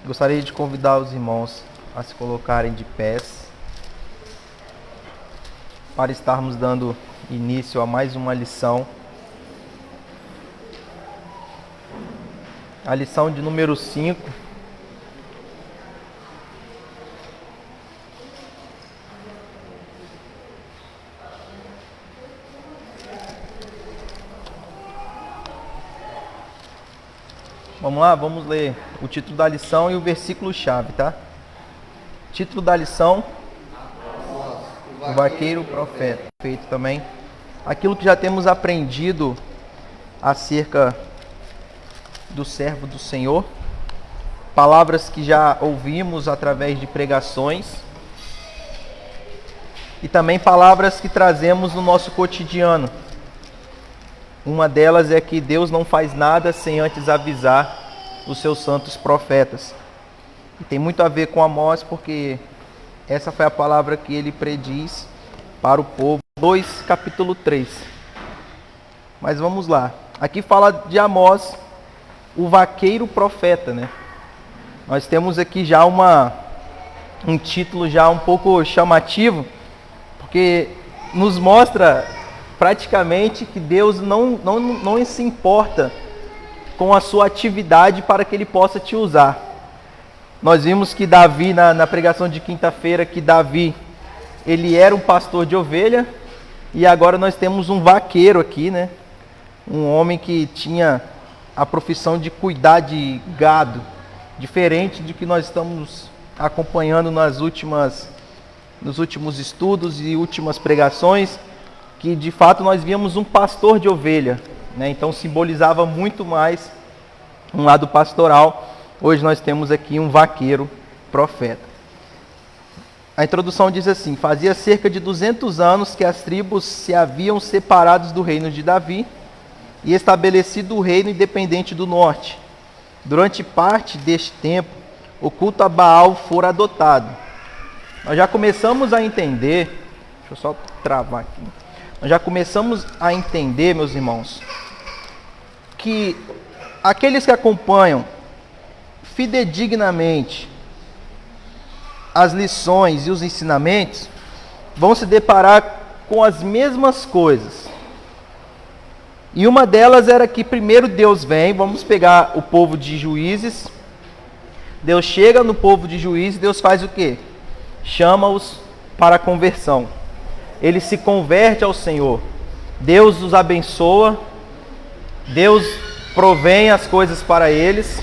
Gostaria de convidar os irmãos a se colocarem de pés para estarmos dando início a mais uma lição. A lição de número 5. Vamos lá, vamos ler o título da lição e o versículo-chave, tá? Título da lição: o vaqueiro profeta. Feito também aquilo que já temos aprendido acerca do servo do Senhor, palavras que já ouvimos através de pregações e também palavras que trazemos no nosso cotidiano. Uma delas é que Deus não faz nada sem antes avisar os seus santos profetas. E tem muito a ver com Amós, porque essa foi a palavra que ele prediz para o povo. 2, capítulo 3. Mas vamos lá. Aqui fala de Amós, o vaqueiro profeta, né? Nós temos aqui já um título já um pouco chamativo, porque nos mostra praticamente que Deus não se importa com a sua atividade para que Ele possa te usar. Nós vimos que Davi, na pregação de quinta-feira, que Davi, ele era um pastor de ovelha, e agora nós temos um vaqueiro aqui, né? Um homem que tinha a profissão de cuidar de gado, diferente de que nós estamos acompanhando nos últimos estudos e últimas pregações, que de fato nós víamos um pastor de ovelha, né? Então simbolizava muito mais um lado pastoral. Hoje nós temos aqui um vaqueiro profeta. A introdução diz assim: fazia cerca de 200 anos que as tribos se haviam separado do reino de Davi e estabelecido o reino independente do norte. Durante parte deste tempo, o culto a Baal fora adotado. Nós já começamos a entender, deixa eu só travar aqui. Nós já começamos a entender, meus irmãos, que aqueles que acompanham fidedignamente as lições e os ensinamentos vão se deparar com as mesmas coisas. E uma delas era que primeiro Deus vem, vamos pegar o povo de Juízes, Deus chega no povo de Juízes, Deus faz o quê? Chama-os para a conversão. Ele se converte ao Senhor, Deus os abençoa, Deus provém as coisas para eles,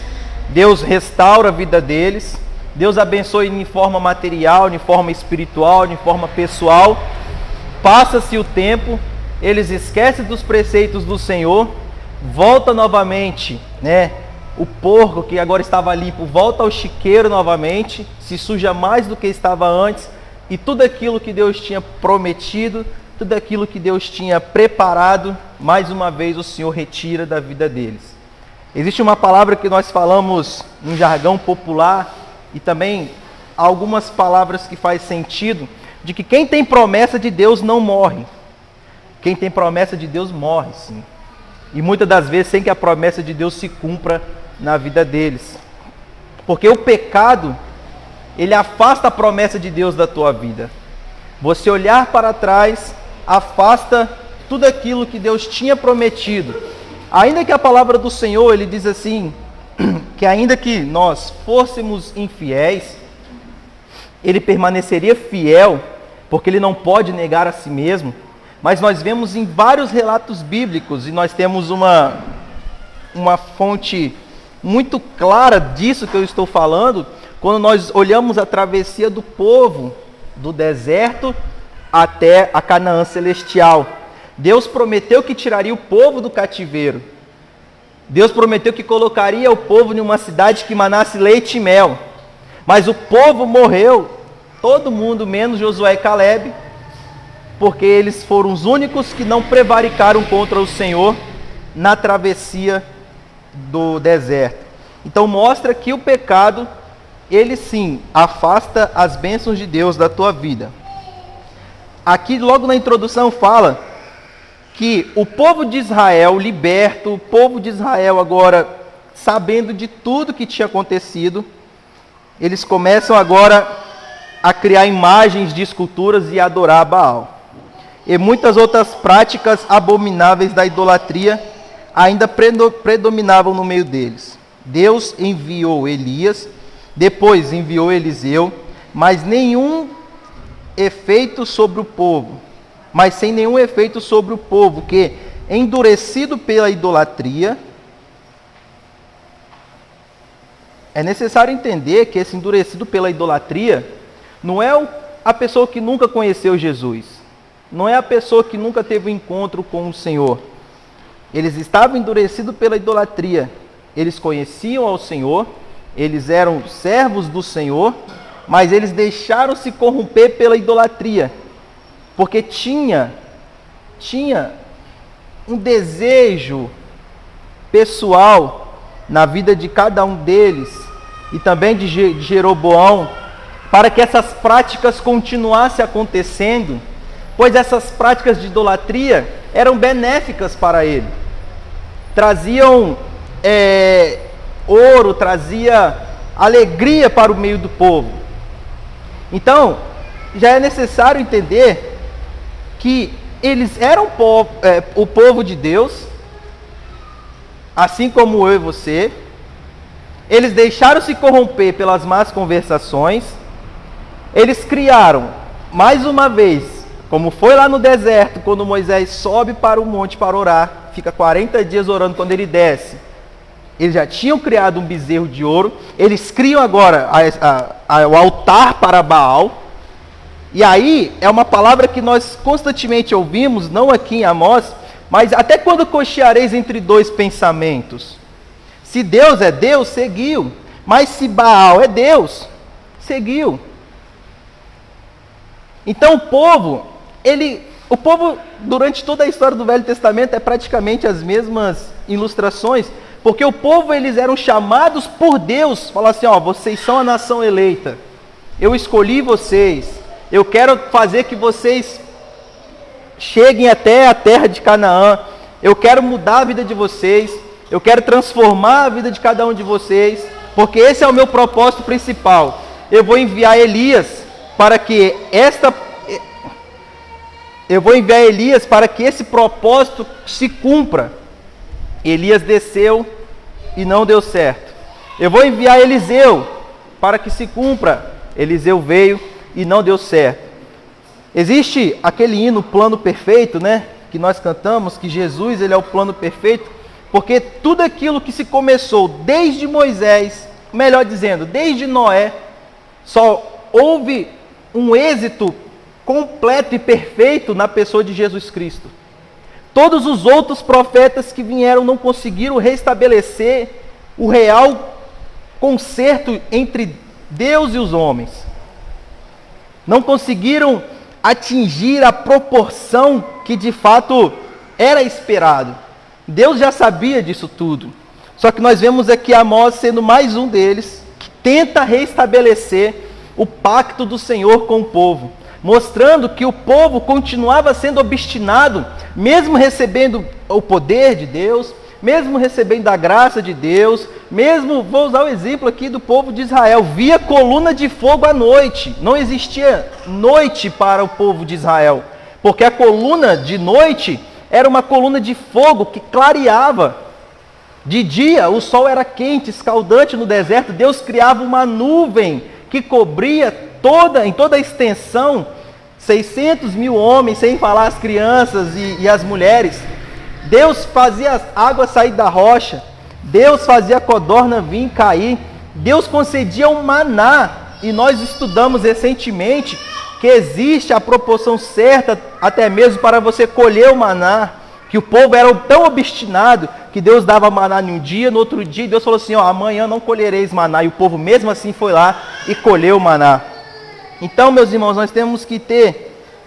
Deus restaura a vida deles, Deus abençoa em forma material, em forma espiritual, em forma pessoal. Passa-se o tempo, eles esquecem dos preceitos do Senhor, volta novamente, né? O porco que agora estava limpo volta ao chiqueiro novamente, se suja mais do que estava antes, e tudo aquilo que Deus tinha prometido, tudo aquilo que Deus tinha preparado, mais uma vez o Senhor retira da vida deles. Existe uma palavra que nós falamos em jargão popular, e também algumas palavras que faz sentido, de que quem tem promessa de Deus não morre. Quem tem promessa de Deus morre, sim. E muitas das vezes sem que a promessa de Deus se cumpra na vida deles. Porque o pecado, ele afasta a promessa de Deus da tua vida. Você olhar para trás, afasta tudo aquilo que Deus tinha prometido. Ainda que a palavra do Senhor, ele diz assim, que ainda que nós fôssemos infiéis, ele permaneceria fiel, porque ele não pode negar a si mesmo. Mas nós vemos em vários relatos bíblicos, e nós temos uma fonte muito clara disso que eu estou falando, quando nós olhamos a travessia do povo do deserto até a Canaã celestial. Deus prometeu que tiraria o povo do cativeiro. Deus prometeu que colocaria o povo em uma cidade que manasse leite e mel. Mas o povo morreu, todo mundo menos Josué e Calebe, porque eles foram os únicos que não prevaricaram contra o Senhor na travessia do deserto. Então mostra que o pecado, ele sim, afasta as bênçãos de Deus da tua vida. Aqui logo na introdução fala que o povo de Israel liberto, o povo de Israel agora sabendo de tudo que tinha acontecido, eles começam agora a criar imagens de esculturas e adorar Baal. E muitas outras práticas abomináveis da idolatria ainda predominavam no meio deles. Deus enviou Elias, depois enviou Eliseu, mas sem nenhum efeito sobre o povo, que, endurecido pela idolatria, é necessário entender que esse endurecido pela idolatria não é a pessoa que nunca conheceu Jesus, não é a pessoa que nunca teve um encontro com o Senhor. Eles estavam endurecidos pela idolatria, eles conheciam ao Senhor, eles eram servos do Senhor, mas eles deixaram-se corromper pela idolatria, porque tinha um desejo pessoal na vida de cada um deles, e também de Jeroboão, para que essas práticas continuassem acontecendo, pois essas práticas de idolatria eram benéficas para ele. Traziam ouro, trazia alegria para o meio do povo. Então, já é necessário entender que eles eram o povo de Deus, assim como eu e você. Eles deixaram se corromper pelas más conversações. Eles criaram, mais uma vez, como foi lá no deserto, quando Moisés sobe para o monte para orar, fica 40 dias orando, quando ele desce. Eles já tinham criado um bezerro de ouro. Eles criam agora o altar para Baal. E aí é uma palavra que nós constantemente ouvimos, não aqui em Amós, mas até quando cocheareis entre dois pensamentos? Se Deus é Deus, seguiu. Mas se Baal é Deus, seguiu. Então o povo, durante toda a história do Velho Testamento, é praticamente as mesmas ilustrações, porque o povo, eles eram chamados por Deus, falar assim, vocês são a nação eleita, eu escolhi vocês, eu quero fazer que vocês cheguem até a terra de Canaã, eu quero mudar a vida de vocês, eu quero transformar a vida de cada um de vocês, porque esse é o meu propósito principal. Eu vou enviar Elias para que esse propósito se cumpra. Elias desceu e não deu certo. Eu vou enviar Eliseu para que se cumpra. Eliseu veio e não deu certo. Existe aquele hino, Plano Perfeito, né? Que nós cantamos, que Jesus, ele é o plano perfeito, porque tudo aquilo que se começou desde Moisés, melhor dizendo, desde Noé, só houve um êxito completo e perfeito na pessoa de Jesus Cristo. Todos os outros profetas que vieram não conseguiram restabelecer o real concerto entre Deus e os homens. Não conseguiram atingir a proporção que de fato era esperado. Deus já sabia disso tudo. Só que nós vemos aqui Amós sendo mais um deles, que tenta restabelecer o pacto do Senhor com o povo, mostrando que o povo continuava sendo obstinado, mesmo recebendo o poder de Deus, mesmo recebendo a graça de Deus, mesmo, vou usar o exemplo aqui do povo de Israel, via coluna de fogo à noite. Não existia noite para o povo de Israel, porque a coluna de noite era uma coluna de fogo que clareava. De dia o sol era quente, escaldante no deserto. Deus criava uma nuvem que cobria em toda a extensão 600 mil homens, sem falar as crianças e as mulheres. Deus fazia as águas sair da rocha. Deus fazia a codorna vir e cair. Deus concedia um maná. E nós estudamos recentemente que existe a proporção certa, até mesmo para você colher o maná, que o povo era tão obstinado, que Deus dava maná em um dia, no outro dia, Deus falou assim, amanhã não colhereis maná, e o povo mesmo assim foi lá e colheu o maná. Então, meus irmãos, nós temos que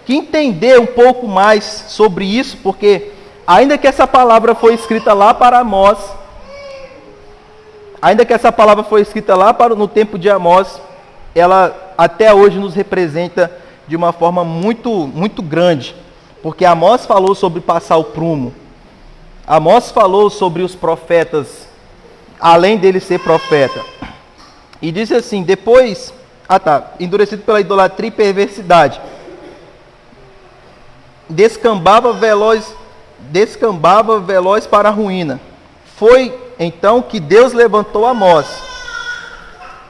entender um pouco mais sobre isso, porque ainda que essa palavra foi escrita lá para Amós, no tempo de Amós, ela até hoje nos representa de uma forma muito, muito grande, porque Amós falou sobre passar o prumo. Amós falou sobre os profetas, além dele ser profeta. E diz assim, depois... endurecido pela idolatria e perversidade. Descambava veloz para a ruína. Foi então que Deus levantou Amós.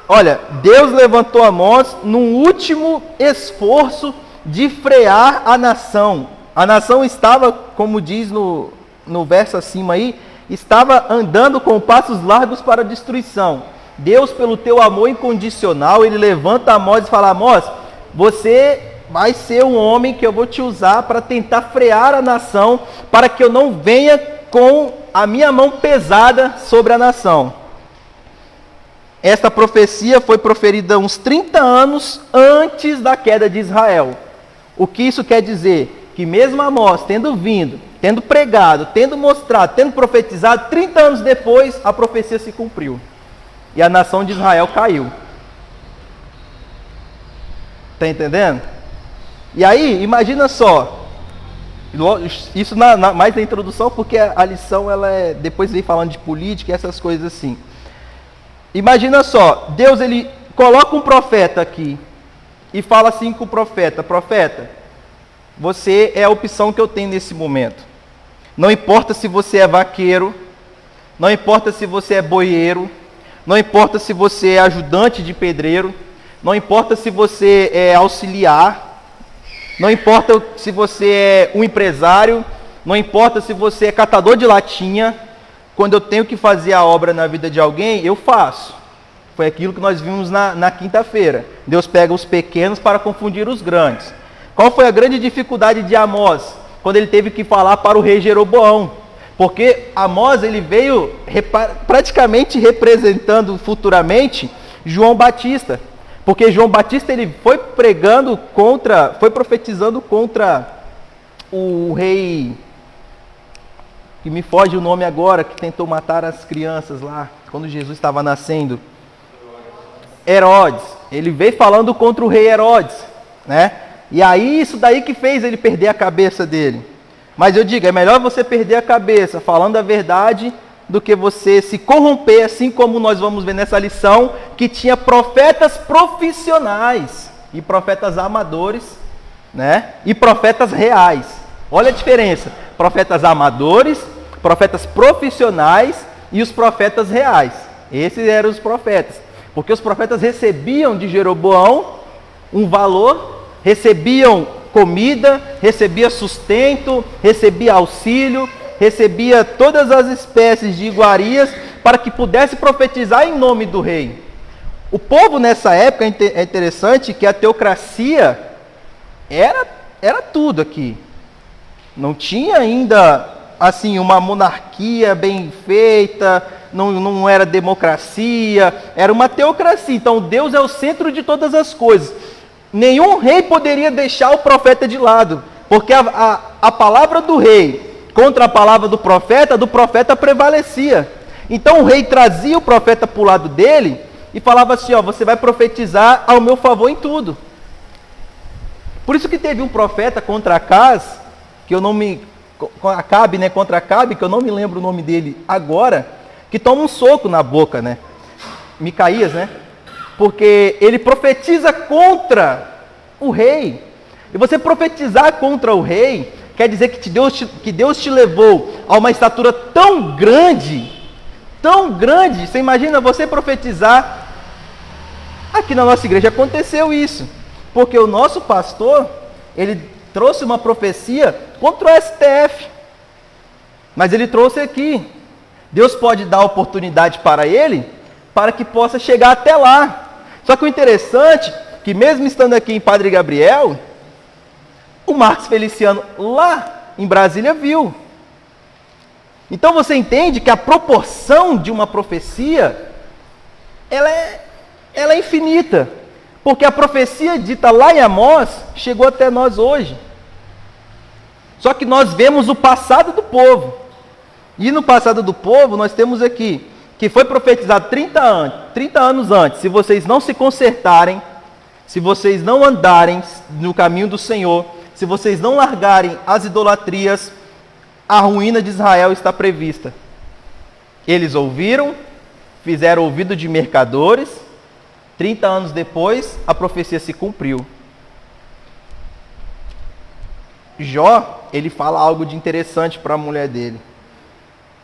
Olha, Deus levantou Amós num último esforço de frear a nação. A nação estava, como diz no verso acima aí, estava andando com passos largos para a destruição. Deus, pelo teu amor incondicional, ele levanta Amós e fala: Amós, você vai ser um homem que eu vou te usar para tentar frear a nação, para que eu não venha com a minha mão pesada sobre a nação. Esta profecia foi proferida uns 30 anos antes da queda de Israel. O que isso quer dizer? Que mesmo Amós tendo vindo, tendo pregado, tendo mostrado, tendo profetizado, 30 anos depois a profecia se cumpriu. E a nação de Israel caiu. Está entendendo? E aí, imagina só. Isso mais na introdução, porque a lição depois vem falando de política e essas coisas assim. Imagina só, Deus ele coloca um profeta aqui e fala assim com o profeta: profeta, você é a opção que eu tenho nesse momento. Não importa se você é vaqueiro, não importa se você é boieiro, não importa se você é ajudante de pedreiro, não importa se você é auxiliar, não importa se você é um empresário, não importa se você é catador de latinha. Quando eu tenho que fazer a obra na vida de alguém, eu faço. Foi aquilo que nós vimos na quinta-feira. Deus pega os pequenos para confundir os grandes. Qual foi a grande dificuldade de Amós? Quando ele teve que falar para o rei Jeroboão. Porque Amós ele veio praticamente representando futuramente João Batista. Porque João Batista ele foi profetizando contra o rei... que me foge o nome agora, que tentou matar as crianças lá, quando Jesus estava nascendo. Herodes. Ele veio falando contra o rei Herodes, né? E aí isso daí que fez ele perder a cabeça dele. Mas eu digo, é melhor você perder a cabeça falando a verdade do que você se corromper, assim como nós vamos ver nessa lição, que tinha profetas profissionais e profetas amadores, né? E profetas reais. Olha a diferença. Profetas amadores, profetas profissionais e os profetas reais. Esses eram os profetas. Porque os profetas recebiam de Jeroboão um valor, recebiam comida, recebia sustento, recebia auxílio, recebia todas as espécies de iguarias para que pudesse profetizar em nome do rei. O povo nessa época, é interessante que a teocracia era tudo aqui. Não tinha ainda assim uma monarquia bem feita, não era democracia, era uma teocracia. Então Deus é o centro de todas as coisas. Nenhum rei poderia deixar o profeta de lado, porque a palavra do rei contra a palavra do profeta prevalecia. Então o rei trazia o profeta para o lado dele e falava assim: ó, você vai profetizar ao meu favor em tudo. Por isso que teve um profeta contra Acaz, que eu não me... Acabe, né, contra Acabe, que eu não me lembro o nome dele agora, que toma um soco na boca, né? Micaías, né? Porque ele profetiza contra o rei. E você profetizar contra o rei quer dizer que Deus te levou a uma estatura tão grande, você imagina você profetizar. Aqui na nossa igreja aconteceu isso, porque o nosso pastor, ele trouxe uma profecia contra o STF, mas ele trouxe aqui. Deus pode dar oportunidade para ele, para que possa chegar até lá. Só que o interessante, que mesmo estando aqui em Padre Gabriel, o Marcos Feliciano lá em Brasília viu. Então você entende que a proporção de uma profecia, ela é infinita. Porque a profecia dita lá em Amós chegou até nós hoje. Só que nós vemos o passado do povo. E no passado do povo nós temos aqui que foi profetizado 30 anos antes: se vocês não se consertarem, se vocês não andarem no caminho do Senhor, se vocês não largarem as idolatrias, a ruína de Israel está prevista. Eles ouviram, fizeram ouvido de mercadores, 30 anos depois, a profecia se cumpriu. Jó, ele fala algo de interessante para a mulher dele.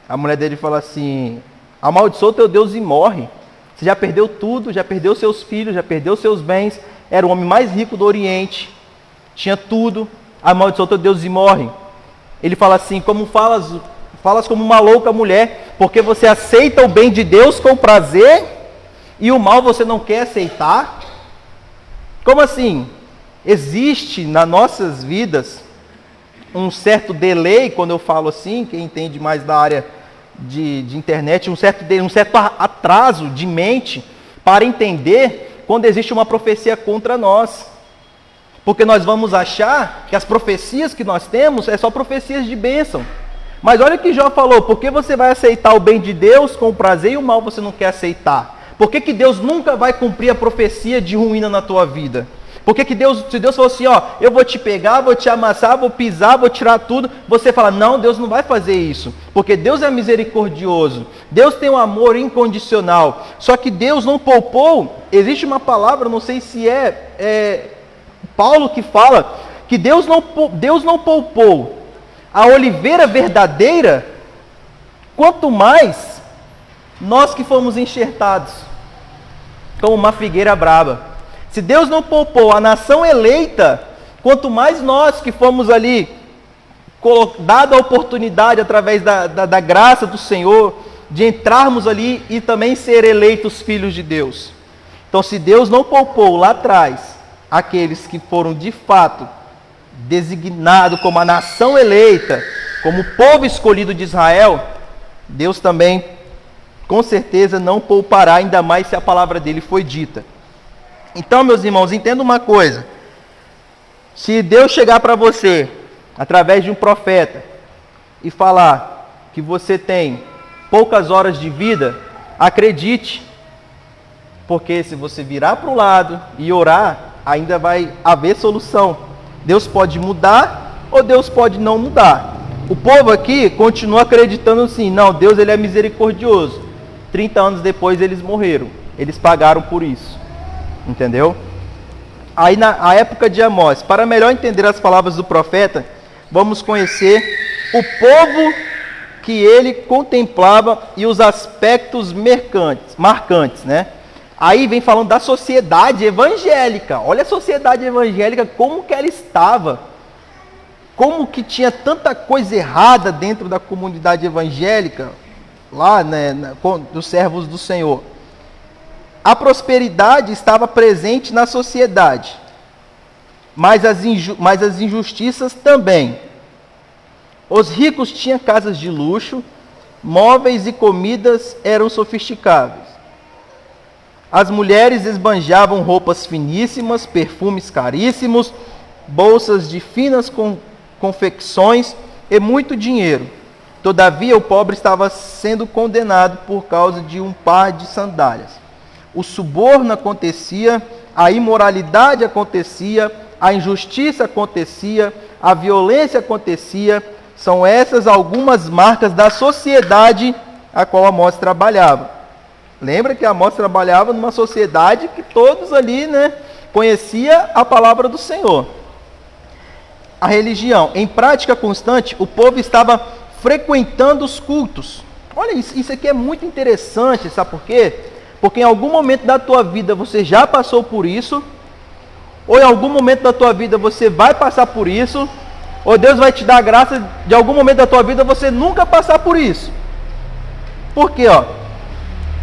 A mulher dele fala assim: amaldiçoa o teu Deus e morre. Você já perdeu tudo, já perdeu seus filhos, já perdeu seus bens. Era o homem mais rico do Oriente, tinha tudo. Amaldiçoa o teu Deus e morre. Ele fala assim: como falas como uma louca mulher, porque você aceita o bem de Deus com prazer e o mal você não quer aceitar? Como assim? Existe nas nossas vidas um certo delay, quando eu falo assim, quem entende mais da área de internet, um certo atraso de mente para entender quando existe uma profecia contra nós. Porque nós vamos achar que as profecias que nós temos é só profecias de bênção. Mas olha o que Jó falou: por que você vai aceitar o bem de Deus com prazer e o mal você não quer aceitar? Por que Deus nunca vai cumprir a profecia de ruína na tua vida? Por que Deus, se Deus falou assim, ó, eu vou te pegar, vou te amassar, vou pisar, vou tirar tudo, você fala, não, Deus não vai fazer isso, porque Deus é misericordioso, Deus tem um amor incondicional, só que Deus não poupou. Existe uma palavra, não sei se é Paulo que fala, que Deus não poupou a oliveira verdadeira, quanto mais nós que fomos enxertados como uma figueira braba. Se Deus não poupou a nação eleita, quanto mais nós que fomos ali, dada a oportunidade através da graça do Senhor, de entrarmos ali e também ser eleitos filhos de Deus. Então, se Deus não poupou lá atrás aqueles que foram de fato designados como a nação eleita, como o povo escolhido de Israel, Deus também, com certeza, não poupará, ainda mais se a palavra dele foi dita. Então, meus irmãos, entenda uma coisa: se Deus chegar para você, através de um profeta, e falar que você tem poucas horas de vida, acredite, porque se você virar para o lado e orar, ainda vai haver solução. Deus pode mudar ou Deus pode não mudar. O povo aqui continua acreditando assim, não, Deus ele é misericordioso. 30 anos depois eles morreram, eles pagaram por isso. Entendeu? Aí na época de Amós, para melhor entender as palavras do profeta, vamos conhecer o povo que ele contemplava e os aspectos marcantes, né? Aí vem falando da sociedade evangélica. Olha a sociedade evangélica, como que ela estava. Como que tinha tanta coisa errada dentro da comunidade evangélica, lá, né, dos servos do Senhor. A prosperidade estava presente na sociedade, mas as injustiças também. Os ricos tinham casas de luxo, móveis e comidas eram sofisticáveis. As mulheres esbanjavam roupas finíssimas, perfumes caríssimos, bolsas de finas confecções e muito dinheiro. Todavia, o pobre estava sendo condenado por causa de um par de sandálias. O suborno acontecia, a imoralidade acontecia, a injustiça acontecia, a violência acontecia. São essas algumas marcas da sociedade a qual Amós trabalhava. Lembra que Amós trabalhava numa sociedade que todos ali, né, conhecia a palavra do Senhor. A religião, em prática constante, o povo estava frequentando os cultos. Olha, isso aqui é muito interessante, sabe por quê? Porque em algum momento da tua vida você já passou por isso, ou em algum momento da tua vida você vai passar por isso, ou Deus vai te dar a graça de algum momento da tua vida você nunca passar por isso. Por quê?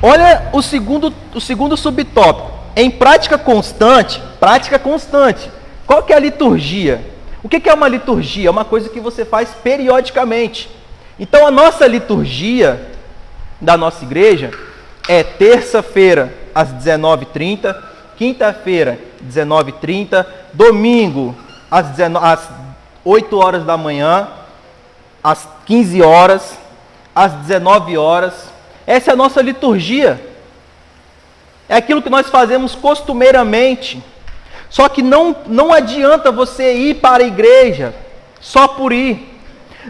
Olha o segundo subtópico. Em prática constante. Qual que é a liturgia? O que é uma liturgia? É uma coisa que você faz periodicamente. Então a nossa liturgia da nossa igreja é terça-feira às 19h30, quinta-feira 19h30, domingo às 8 horas da manhã, às 15 horas, às 19 horas. Essa é a nossa liturgia. É aquilo que nós fazemos costumeiramente. Só que não adianta você ir para a igreja só por ir.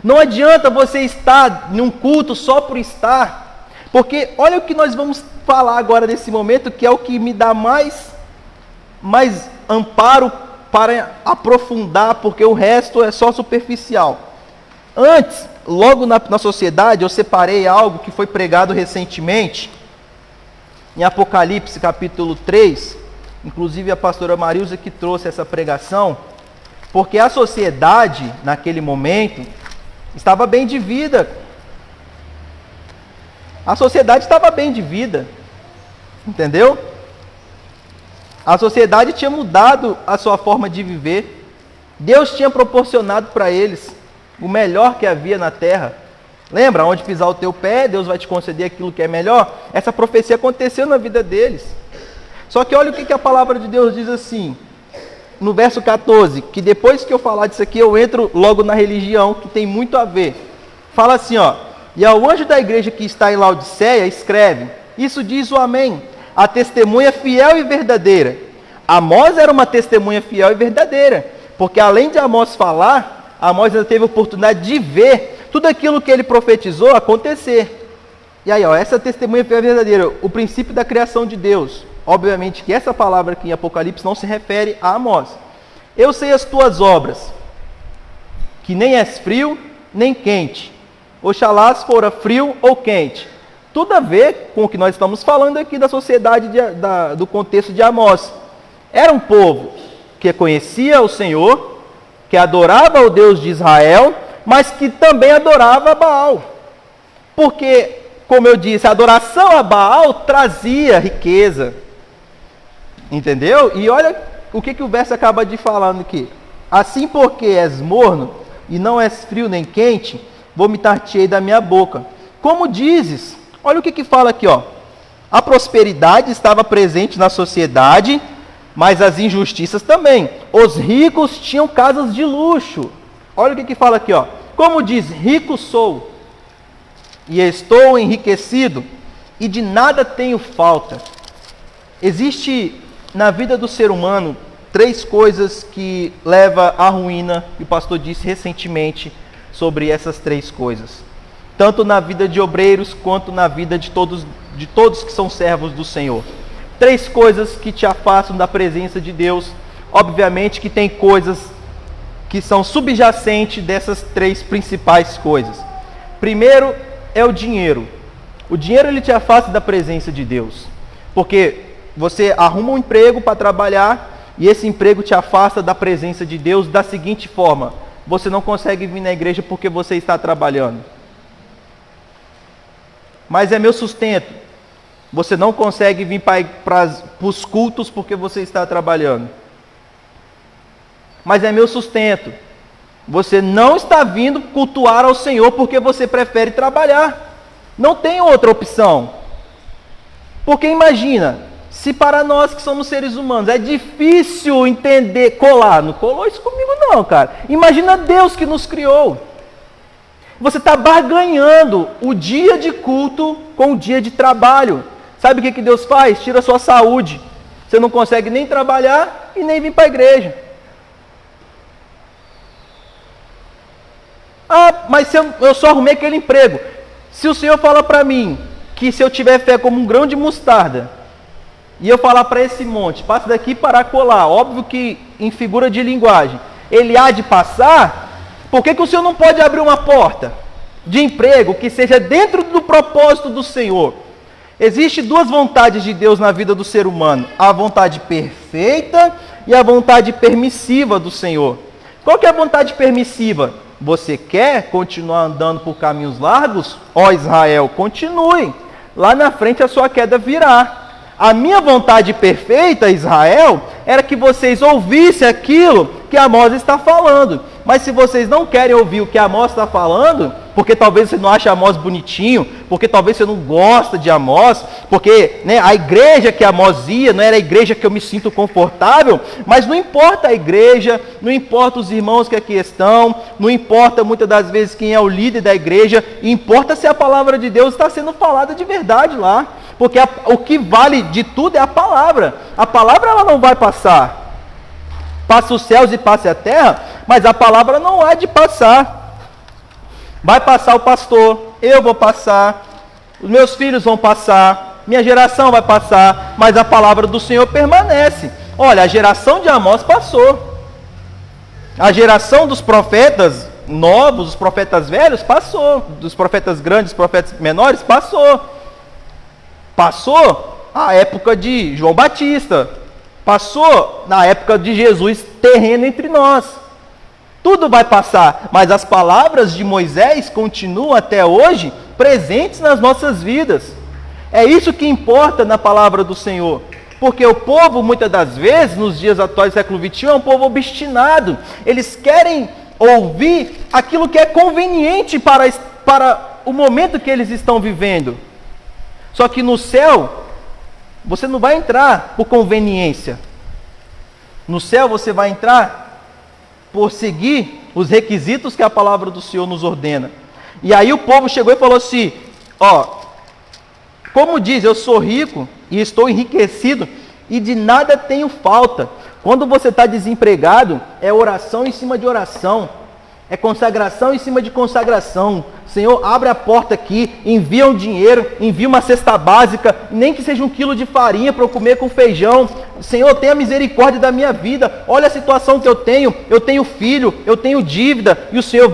Não adianta você estar num culto só por estar. Porque olha o que nós vamos falar agora nesse momento, que é o que me dá mais amparo para aprofundar, porque o resto é só superficial. Antes, logo na sociedade, eu separei algo que foi pregado recentemente, em Apocalipse capítulo 3, inclusive a pastora Marilza que trouxe essa pregação, porque a sociedade, naquele momento, estava bem de vida. A sociedade estava bem de vida, entendeu? A sociedade tinha mudado a sua forma de viver. Deus tinha proporcionado para eles o melhor que havia na terra. Lembra? Onde pisar o teu pé, Deus vai te conceder aquilo que é melhor. Essa profecia aconteceu na vida deles. Só que olha o que a palavra de Deus diz assim, no verso 14, que depois que eu falar disso aqui, eu entro logo na religião, que tem muito a ver. Fala assim, ó: e ao anjo da igreja que está em Laodiceia, escreve: isso diz o Amém, a testemunha fiel e verdadeira. Amós era uma testemunha fiel e verdadeira, porque além de Amós falar, Amós ainda teve a oportunidade de ver tudo aquilo que ele profetizou acontecer. E aí, ó, essa testemunha fiel e verdadeira, o princípio da criação de Deus. Obviamente que essa palavra aqui em Apocalipse não se refere a Amós. Eu sei as tuas obras, que nem és frio, nem quente. Oxalá fora frio ou quente. Tudo a ver com o que nós estamos falando aqui da sociedade, do contexto de Amós. Era um povo que conhecia o Senhor, que adorava o Deus de Israel, mas que também adorava Baal. Porque, como eu disse, a adoração a Baal trazia riqueza. Entendeu? E olha o que o verso acaba de falando aqui. Assim porque és morno, e não és frio nem quente, vomitar-te-ei da minha boca. Como dizes? Olha o que fala aqui, ó. A prosperidade estava presente na sociedade, mas as injustiças também. Os ricos tinham casas de luxo. Olha o que fala aqui, ó. Como diz: rico sou, e estou enriquecido, e de nada tenho falta. Existe na vida do ser humano 3 coisas que levam à ruína, e o pastor disse recentemente sobre essas 3 coisas. Tanto na vida de obreiros, quanto na vida de todos que são servos do Senhor. 3 coisas que te afastam da presença de Deus. Obviamente que tem coisas que são subjacentes dessas 3 principais coisas. Primeiro é o dinheiro. O dinheiro ele te afasta da presença de Deus. Porque você arruma um emprego para trabalhar e esse emprego te afasta da presença de Deus da seguinte forma: você não consegue vir na igreja porque você está trabalhando. Mas é meu sustento. Você não consegue vir para os cultos porque você está trabalhando. Mas é meu sustento. Você não está vindo cultuar ao Senhor porque você prefere trabalhar. Não tem outra opção. Porque imagina, se para nós que somos seres humanos é difícil entender, colar. Não colou isso comigo não, cara. Imagina Deus que nos criou. Você está barganhando o dia de culto com o dia de trabalho. Sabe o que Deus faz? Tira a sua saúde. Você não consegue nem trabalhar e nem vir para a igreja. Ah, mas eu só arrumei aquele emprego. Se o Senhor fala para mim que se eu tiver fé como um grão de mostarda, e eu falar para esse monte, passa daqui para colar, óbvio que em figura de linguagem, ele há de passar, por que o Senhor não pode abrir uma porta de emprego que seja dentro do propósito do Senhor? Existem 2 vontades de Deus na vida do ser humano: a vontade perfeita e a vontade permissiva do Senhor. Qual que é a vontade permissiva? Você quer continuar andando por caminhos largos? Ó Israel, continue. Lá na frente a sua queda virá. A minha vontade perfeita, Israel, era que vocês ouvissem aquilo que Amós está falando. Mas se vocês não querem ouvir o que Amós está falando, porque talvez você não ache Amós bonitinho, porque talvez você não gosta de Amós, porque a igreja que Amós ia não era a igreja que eu me sinto confortável, mas não importa a igreja, não importa os irmãos que aqui estão, não importa muitas das vezes quem é o líder da igreja, importa se a palavra de Deus está sendo falada de verdade lá, porque o que vale de tudo é a palavra. A palavra ela não vai passar. Passa os céus e passe a terra, mas a palavra não há de passar. Vai passar o pastor, eu vou passar, os meus filhos vão passar, minha geração vai passar, mas a palavra do Senhor permanece. Olha, a geração de Amós passou. A geração dos profetas novos, os profetas velhos, passou. Dos profetas grandes, dos profetas menores, passou. Passou a época de João Batista. Passou na época de Jesus terreno entre nós. Tudo vai passar, mas as palavras de Moisés continuam até hoje presentes nas nossas vidas. É isso que importa na palavra do Senhor. Porque o povo, muitas das vezes, nos dias atuais do século XXI, é um povo obstinado. Eles querem ouvir aquilo que é conveniente para o momento que eles estão vivendo. Só que no céu, você não vai entrar por conveniência. No céu você vai entrar por seguir os requisitos que a palavra do Senhor nos ordena. E aí o povo chegou e falou assim, como diz, eu sou rico e estou enriquecido e de nada tenho falta. Quando você está desempregado, é oração em cima de oração, é consagração em cima de consagração. Senhor, abre a porta aqui, envia um dinheiro, envia uma cesta básica, nem que seja 1 quilo de farinha para eu comer com feijão. Senhor, tenha misericórdia da minha vida, olha a situação que eu tenho filho, eu tenho dívida, e o Senhor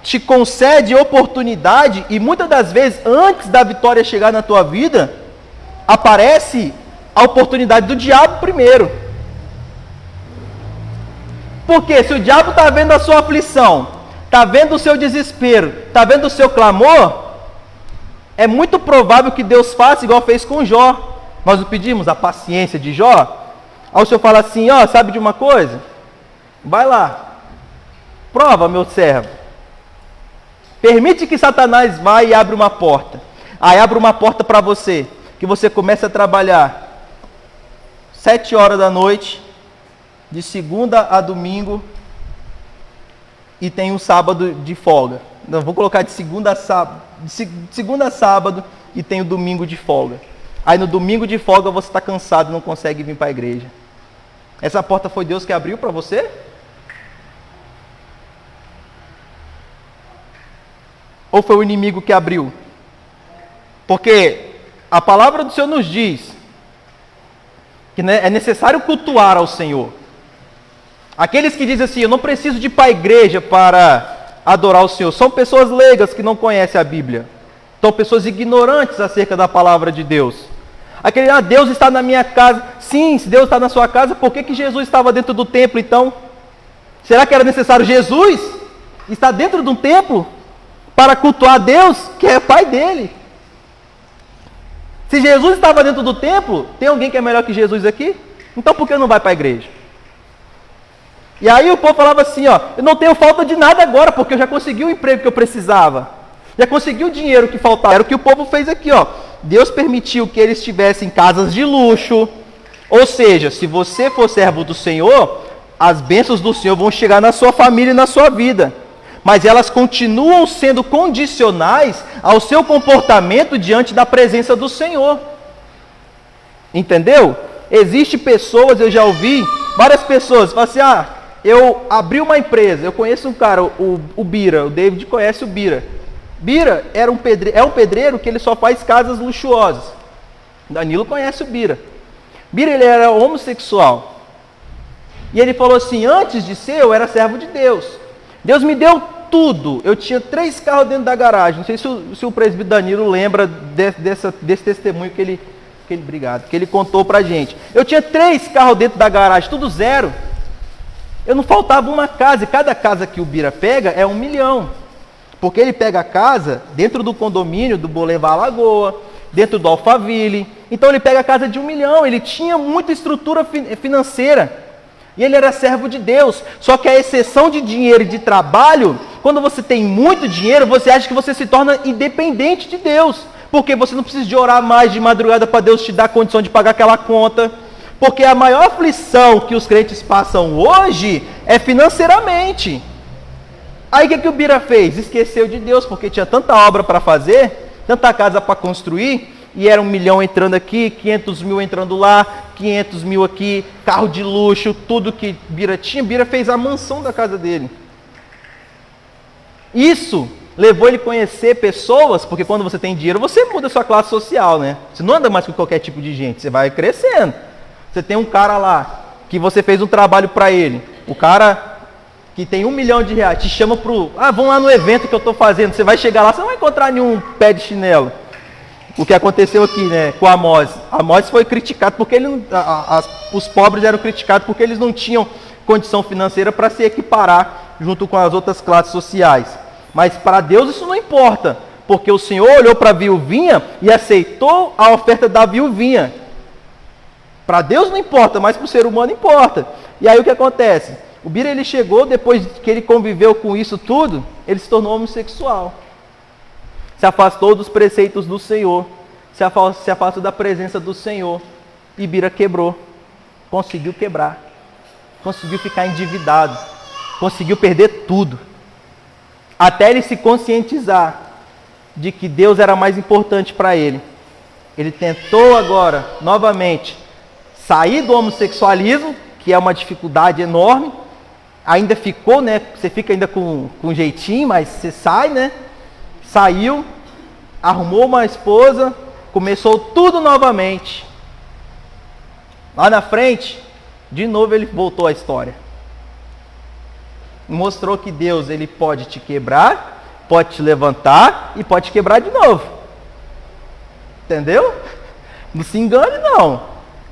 te concede oportunidade, e muitas das vezes, antes da vitória chegar na tua vida, aparece a oportunidade do diabo primeiro. Porque se o diabo está vendo a sua aflição, está vendo o seu desespero, está vendo o seu clamor, é muito provável que Deus faça igual fez com Jó. Nós o pedimos, a paciência de Jó. Aí o Senhor fala assim, sabe de uma coisa? Vai lá, prova, meu servo. Permite que Satanás vá e abra uma porta. Aí abre uma porta para você, que você começa a trabalhar 7 horas da noite, de segunda a domingo, e tem um sábado de folga. Não, vou colocar de segunda a sábado e tem o domingo de folga. Aí no domingo de folga você está cansado e não consegue vir para a igreja. Essa porta foi Deus que abriu para você? Ou foi o inimigo que abriu? Porque a palavra do Senhor nos diz que é necessário cultuar ao Senhor. Aqueles que dizem assim, eu não preciso de ir para a igreja para adorar o Senhor, são pessoas leigas que não conhecem a Bíblia. São pessoas ignorantes acerca da palavra de Deus. Aquele, Deus está na minha casa. Sim, se Deus está na sua casa, por que Jesus estava dentro do templo então? Será que era necessário Jesus estar dentro de um templo para cultuar a Deus, que é pai dele? Se Jesus estava dentro do templo, tem alguém que é melhor que Jesus aqui? Então por que não vai para a igreja? E aí o povo falava assim, eu não tenho falta de nada agora, porque eu já consegui o emprego que eu precisava. Já consegui o dinheiro que faltava. Era o que o povo fez aqui, Deus permitiu que eles tivessem casas de luxo. Ou seja, se você for servo do Senhor, as bênçãos do Senhor vão chegar na sua família e na sua vida. Mas elas continuam sendo condicionais ao seu comportamento diante da presença do Senhor. Entendeu? Existem pessoas, eu já ouvi, várias pessoas, falam assim, eu abri uma empresa, eu conheço um cara, o Bira, o David conhece o Bira. Bira é um pedreiro que ele só faz casas luxuosas. Danilo conhece o Bira. Bira, ele era homossexual. E ele falou assim, antes de ser, eu era servo de Deus. Deus me deu tudo. Eu tinha 3 carros dentro da garagem. Não sei se o presbítero Danilo lembra desse testemunho que ele contou pra gente. Eu tinha 3 carros dentro da garagem, tudo zero. Eu não faltava uma casa, e cada casa que o Bira pega é 1 milhão. Porque ele pega a casa dentro do condomínio do Boulevard Lagoa, dentro do Alphaville. Então ele pega a casa de 1 milhão, ele tinha muita estrutura financeira. E ele era servo de Deus. Só que a exceção de dinheiro e de trabalho, quando você tem muito dinheiro, você acha que você se torna independente de Deus. Porque você não precisa de orar mais de madrugada para Deus te dar condição de pagar aquela conta. Porque a maior aflição que os crentes passam hoje é financeiramente. Aí o que o Bira fez? Esqueceu de Deus, porque tinha tanta obra para fazer, tanta casa para construir, e era 1 milhão entrando aqui, 500 mil entrando lá, 500 mil aqui, carro de luxo, tudo que Bira tinha. Bira fez a mansão da casa dele. Isso levou ele a conhecer pessoas, porque quando você tem dinheiro, você muda a sua classe social, né? Você não anda mais com qualquer tipo de gente, você vai crescendo. Você tem um cara lá, que você fez um trabalho para ele, o cara que tem R$1 milhão, te chama pro, vamos lá no evento que eu estou fazendo, você vai chegar lá, você não vai encontrar nenhum pé de chinelo. O que aconteceu aqui, né, com Amós. Amós foi criticado porque os pobres eram criticados porque eles não tinham condição financeira para se equiparar junto com as outras classes sociais. Mas para Deus isso não importa, porque o Senhor olhou para a viuvinha e aceitou a oferta da viuvinha. Para Deus não importa, mas para o ser humano importa. E aí o que acontece? O Bira, ele chegou, depois que ele conviveu com isso tudo, ele se tornou homossexual. Se afastou dos preceitos do Senhor, se afastou da presença do Senhor. E Bira quebrou, conseguiu quebrar, conseguiu ficar endividado, conseguiu perder tudo. Até ele se conscientizar de que Deus era mais importante para ele. Ele tentou agora, novamente, sair do homossexualismo, que é uma dificuldade enorme. Ainda ficou, né? Você fica ainda com jeitinho, mas você sai, né? Saiu, arrumou uma esposa, começou tudo novamente. Lá na frente, de novo ele voltou à história. Mostrou que Deus, ele pode te quebrar, pode te levantar e pode te quebrar de novo. Entendeu? Não se engane não.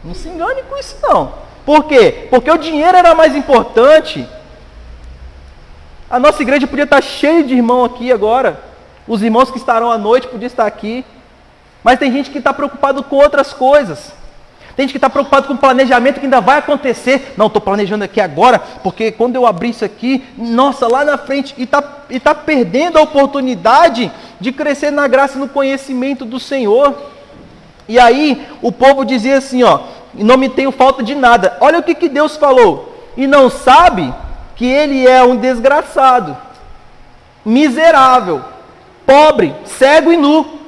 Não se engane com isso não. Por quê? Porque o dinheiro era mais importante. A nossa igreja podia estar cheia de irmão aqui agora. Os irmãos que estarão à noite podiam estar aqui. Mas tem gente que está preocupado com outras coisas. Tem gente que está preocupado com o planejamento que ainda vai acontecer. Não, estou planejando aqui agora, porque quando eu abrir isso aqui, nossa, lá na frente, e tá perdendo a oportunidade de crescer na graça e no conhecimento do Senhor. E aí, o povo dizia assim, não me tenho falta de nada. Olha o que Deus falou. E não sabe que ele é um desgraçado, miserável, pobre, cego e nu.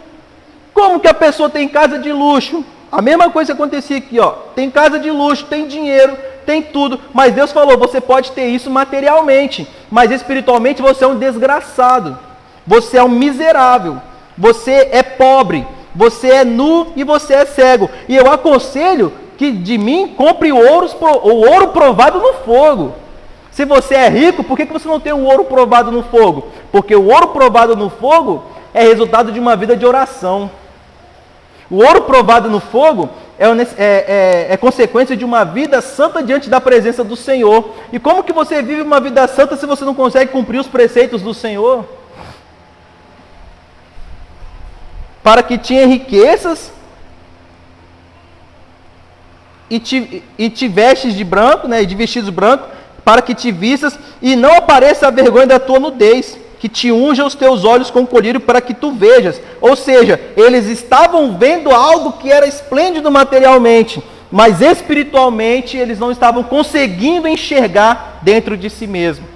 Como que a pessoa tem casa de luxo? A mesma coisa que acontecia aqui, tem casa de luxo, tem dinheiro, tem tudo, mas Deus falou, você pode ter isso materialmente, mas espiritualmente você é um desgraçado, você é um miserável, você é pobre, você é nu e você é cego. E eu aconselho que de mim compre o ouro provado no fogo. Se você é rico, por que você não tem o ouro provado no fogo? Porque o ouro provado no fogo é resultado de uma vida de oração. O ouro provado no fogo é consequência de uma vida santa diante da presença do Senhor. E como que você vive uma vida santa se você não consegue cumprir os preceitos do Senhor? Para que tinha riquezas e te vestes de branco, né, e de vestidos brancos, para que te vistas e não apareça a vergonha da tua nudez, que te unja os teus olhos com colírio para que tu vejas. Ou seja, eles estavam vendo algo que era esplêndido materialmente, mas espiritualmente eles não estavam conseguindo enxergar dentro de si mesmo.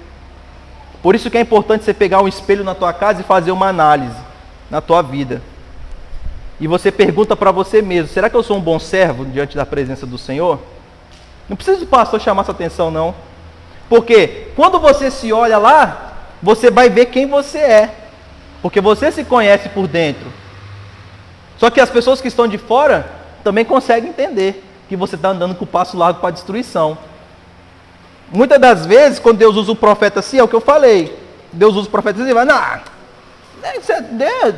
Por isso que é importante você pegar um espelho na tua casa e fazer uma análise na tua vida. E você pergunta para você mesmo, será que eu sou um bom servo diante da presença do Senhor? Não precisa do pastor chamar sua atenção não. Porque quando você se olha lá, você vai ver quem você é. Porque você se conhece por dentro. Só que as pessoas que estão de fora também conseguem entender que você está andando com o passo largo para a destruição. Muitas das vezes, quando Deus usa o profeta assim, é o que eu falei. Deus usa o profeta assim e vai,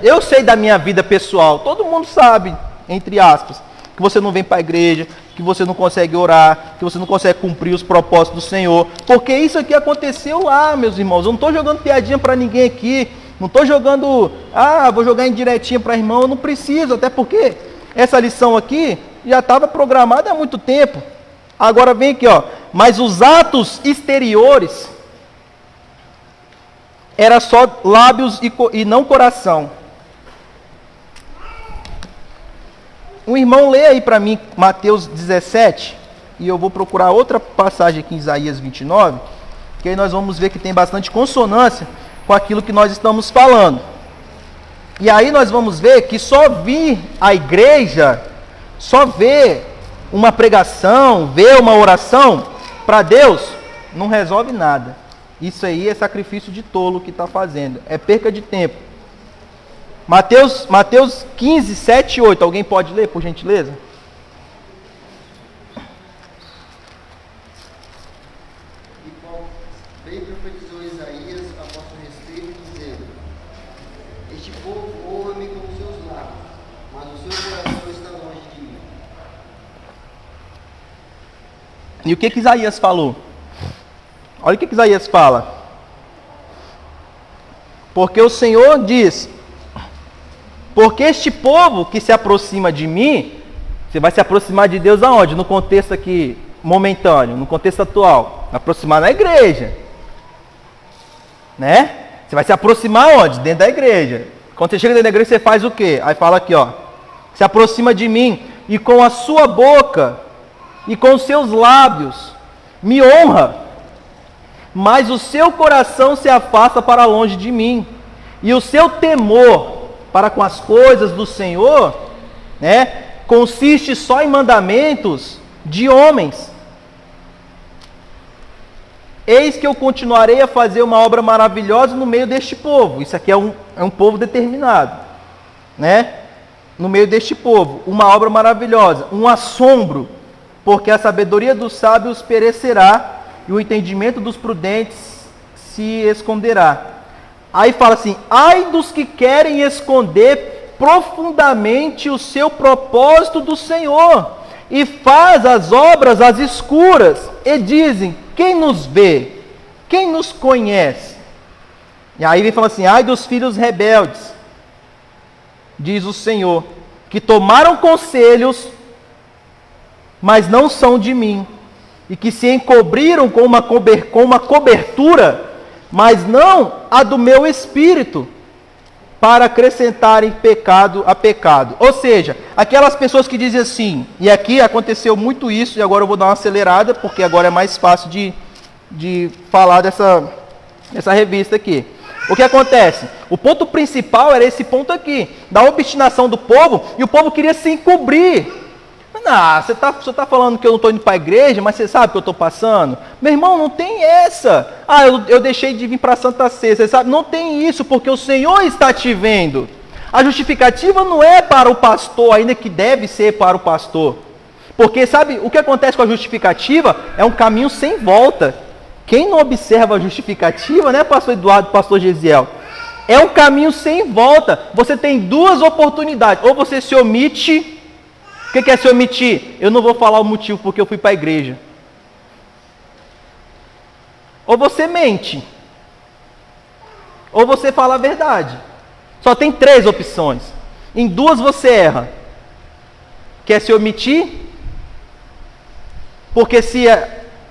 eu sei da minha vida pessoal. Todo mundo sabe, entre aspas, que você não vem para a igreja, que você não consegue orar, que você não consegue cumprir os propósitos do Senhor. Porque isso aqui aconteceu lá, meus irmãos. Eu não estou jogando piadinha para ninguém aqui. Não estou jogando, vou jogar indiretinha para irmão. Eu não preciso, até porque essa lição aqui já estava programada há muito tempo. Agora vem aqui, mas os atos exteriores era só lábios e não coração. Um irmão lê aí para mim Mateus 17, e eu vou procurar outra passagem aqui em Isaías 29, que aí nós vamos ver que tem bastante consonância com aquilo que nós estamos falando. E aí nós vamos ver que só vir à igreja, só ver uma pregação, ver uma oração, para Deus, não resolve nada. Isso aí é sacrifício de tolo que está fazendo. É perca de tempo. Mateus 15, 7 e 8. Alguém pode ler, por gentileza? E Paulo bem profetizou Isaías a vosso respeito, dizendo: Este povo honra-me com os seus lábios, mas o seu coração está longe de mim. E o que Isaías falou? Olha o que Isaías fala. Porque o Senhor diz: porque este povo que se aproxima de mim, você vai se aproximar de Deus aonde? No contexto aqui momentâneo, no contexto atual. Aproximar na igreja. Né? Você vai se aproximar onde? Dentro da igreja. Quando você chega dentro da igreja, você faz o quê? Aí fala aqui, ó. Se aproxima de mim e com a sua boca e com os seus lábios me honra. Mas o seu coração se afasta para longe de mim, e o seu temor para com as coisas do Senhor, né, consiste só em mandamentos de homens. Eis que eu continuarei a fazer uma obra maravilhosa no meio deste povo. Isso aqui é um povo determinado, né? No meio deste povo, uma obra maravilhosa, um assombro, porque a sabedoria dos sábios perecerá, e o entendimento dos prudentes se esconderá. Aí fala assim: ai dos que querem esconder profundamente o seu propósito do Senhor, e faz as obras às escuras, e dizem: quem nos vê? Quem nos conhece? E aí ele fala assim: ai dos filhos rebeldes, diz o Senhor, que tomaram conselhos, mas não são de mim, e que se encobriram com uma cobertura, mas não a do meu espírito, para acrescentarem pecado a pecado. Ou seja, aquelas pessoas que dizem assim, e aqui aconteceu muito isso, e agora eu vou dar uma acelerada, porque agora é mais fácil de falar dessa revista aqui. O que acontece? O ponto principal era esse ponto aqui, da obstinação do povo, e o povo queria se encobrir. Não, você está falando que eu não estou indo para a igreja, mas você sabe o que eu estou passando? Meu irmão, não tem essa. Ah, eu deixei de vir para a Santa Ceia, você sabe? Não tem isso, porque o Senhor está te vendo. A justificativa não é para o pastor, ainda que deve ser para o pastor. Porque sabe, o que acontece com a justificativa é um caminho sem volta. Quem não observa a justificativa, né, pastor Eduardo, pastor Gesiel? É um caminho sem volta. Você tem duas oportunidades. Ou você se omite. O que é se omitir? Eu não vou falar o motivo porque eu fui para a igreja. Ou você mente. Ou você fala a verdade. Só tem 3 opções. Em 2 você erra. Quer se omitir? Porque se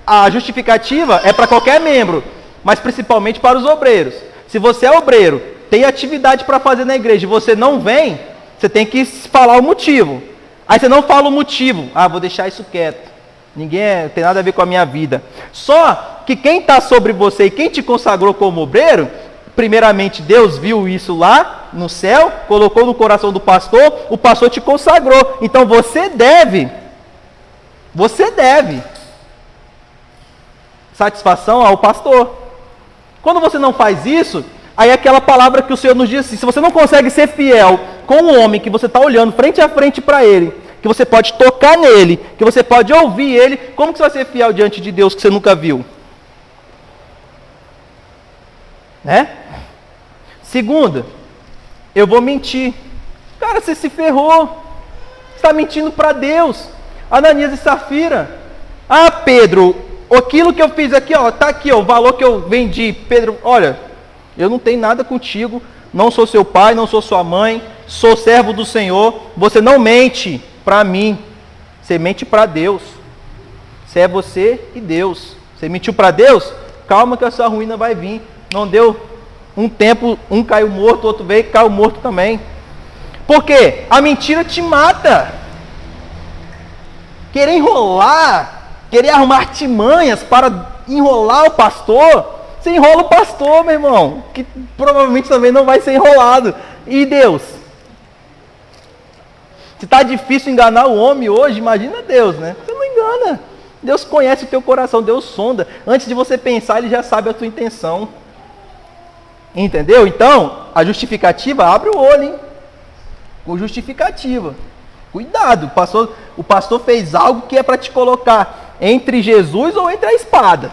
a justificativa é para qualquer membro, mas principalmente para os obreiros. Se você é obreiro, tem atividade para fazer na igreja e você não vem, você tem que falar o motivo. Aí você não fala o motivo. Ah, vou deixar isso quieto. Ninguém tem nada a ver com a minha vida. Só que quem está sobre você e quem te consagrou como obreiro, primeiramente Deus viu isso lá no céu, colocou no coração do pastor, o pastor te consagrou. Então você deve satisfação ao pastor. Quando você não faz isso, aí é aquela palavra que o Senhor nos diz assim: se você não consegue ser fiel com o homem que você está olhando frente a frente para ele, que você pode tocar nele, que você pode ouvir ele, como que você vai ser fiel diante de Deus que você nunca viu? Né? Segunda, eu vou mentir. Cara, você se ferrou. Você está mentindo para Deus. Ananias e Safira. Ah, Pedro, aquilo que eu fiz aqui, ó, tá aqui, ó, o valor que eu vendi. Pedro, olha, eu não tenho nada contigo, não sou seu pai, não sou sua mãe, sou servo do Senhor. Você não mente para mim, você mente para Deus. Você é você e Deus. Você mentiu para Deus? Calma que a sua ruína vai vir. Não deu um tempo, um caiu morto, outro veio e caiu morto também. Por quê? A mentira te mata. Querer enrolar, querer arrumar artimanhas para enrolar o pastor, você enrola o pastor, meu irmão, que provavelmente também não vai ser enrolado. E Deus? Se está difícil enganar o homem hoje, imagina Deus, né? Você não engana. Deus conhece o teu coração, Deus sonda. Antes de você pensar, Ele já sabe a tua intenção. Entendeu? Então, a justificativa, abre o olho, hein? Com justificativa. Cuidado, o pastor fez algo que é para te colocar entre Jesus ou entre a espada.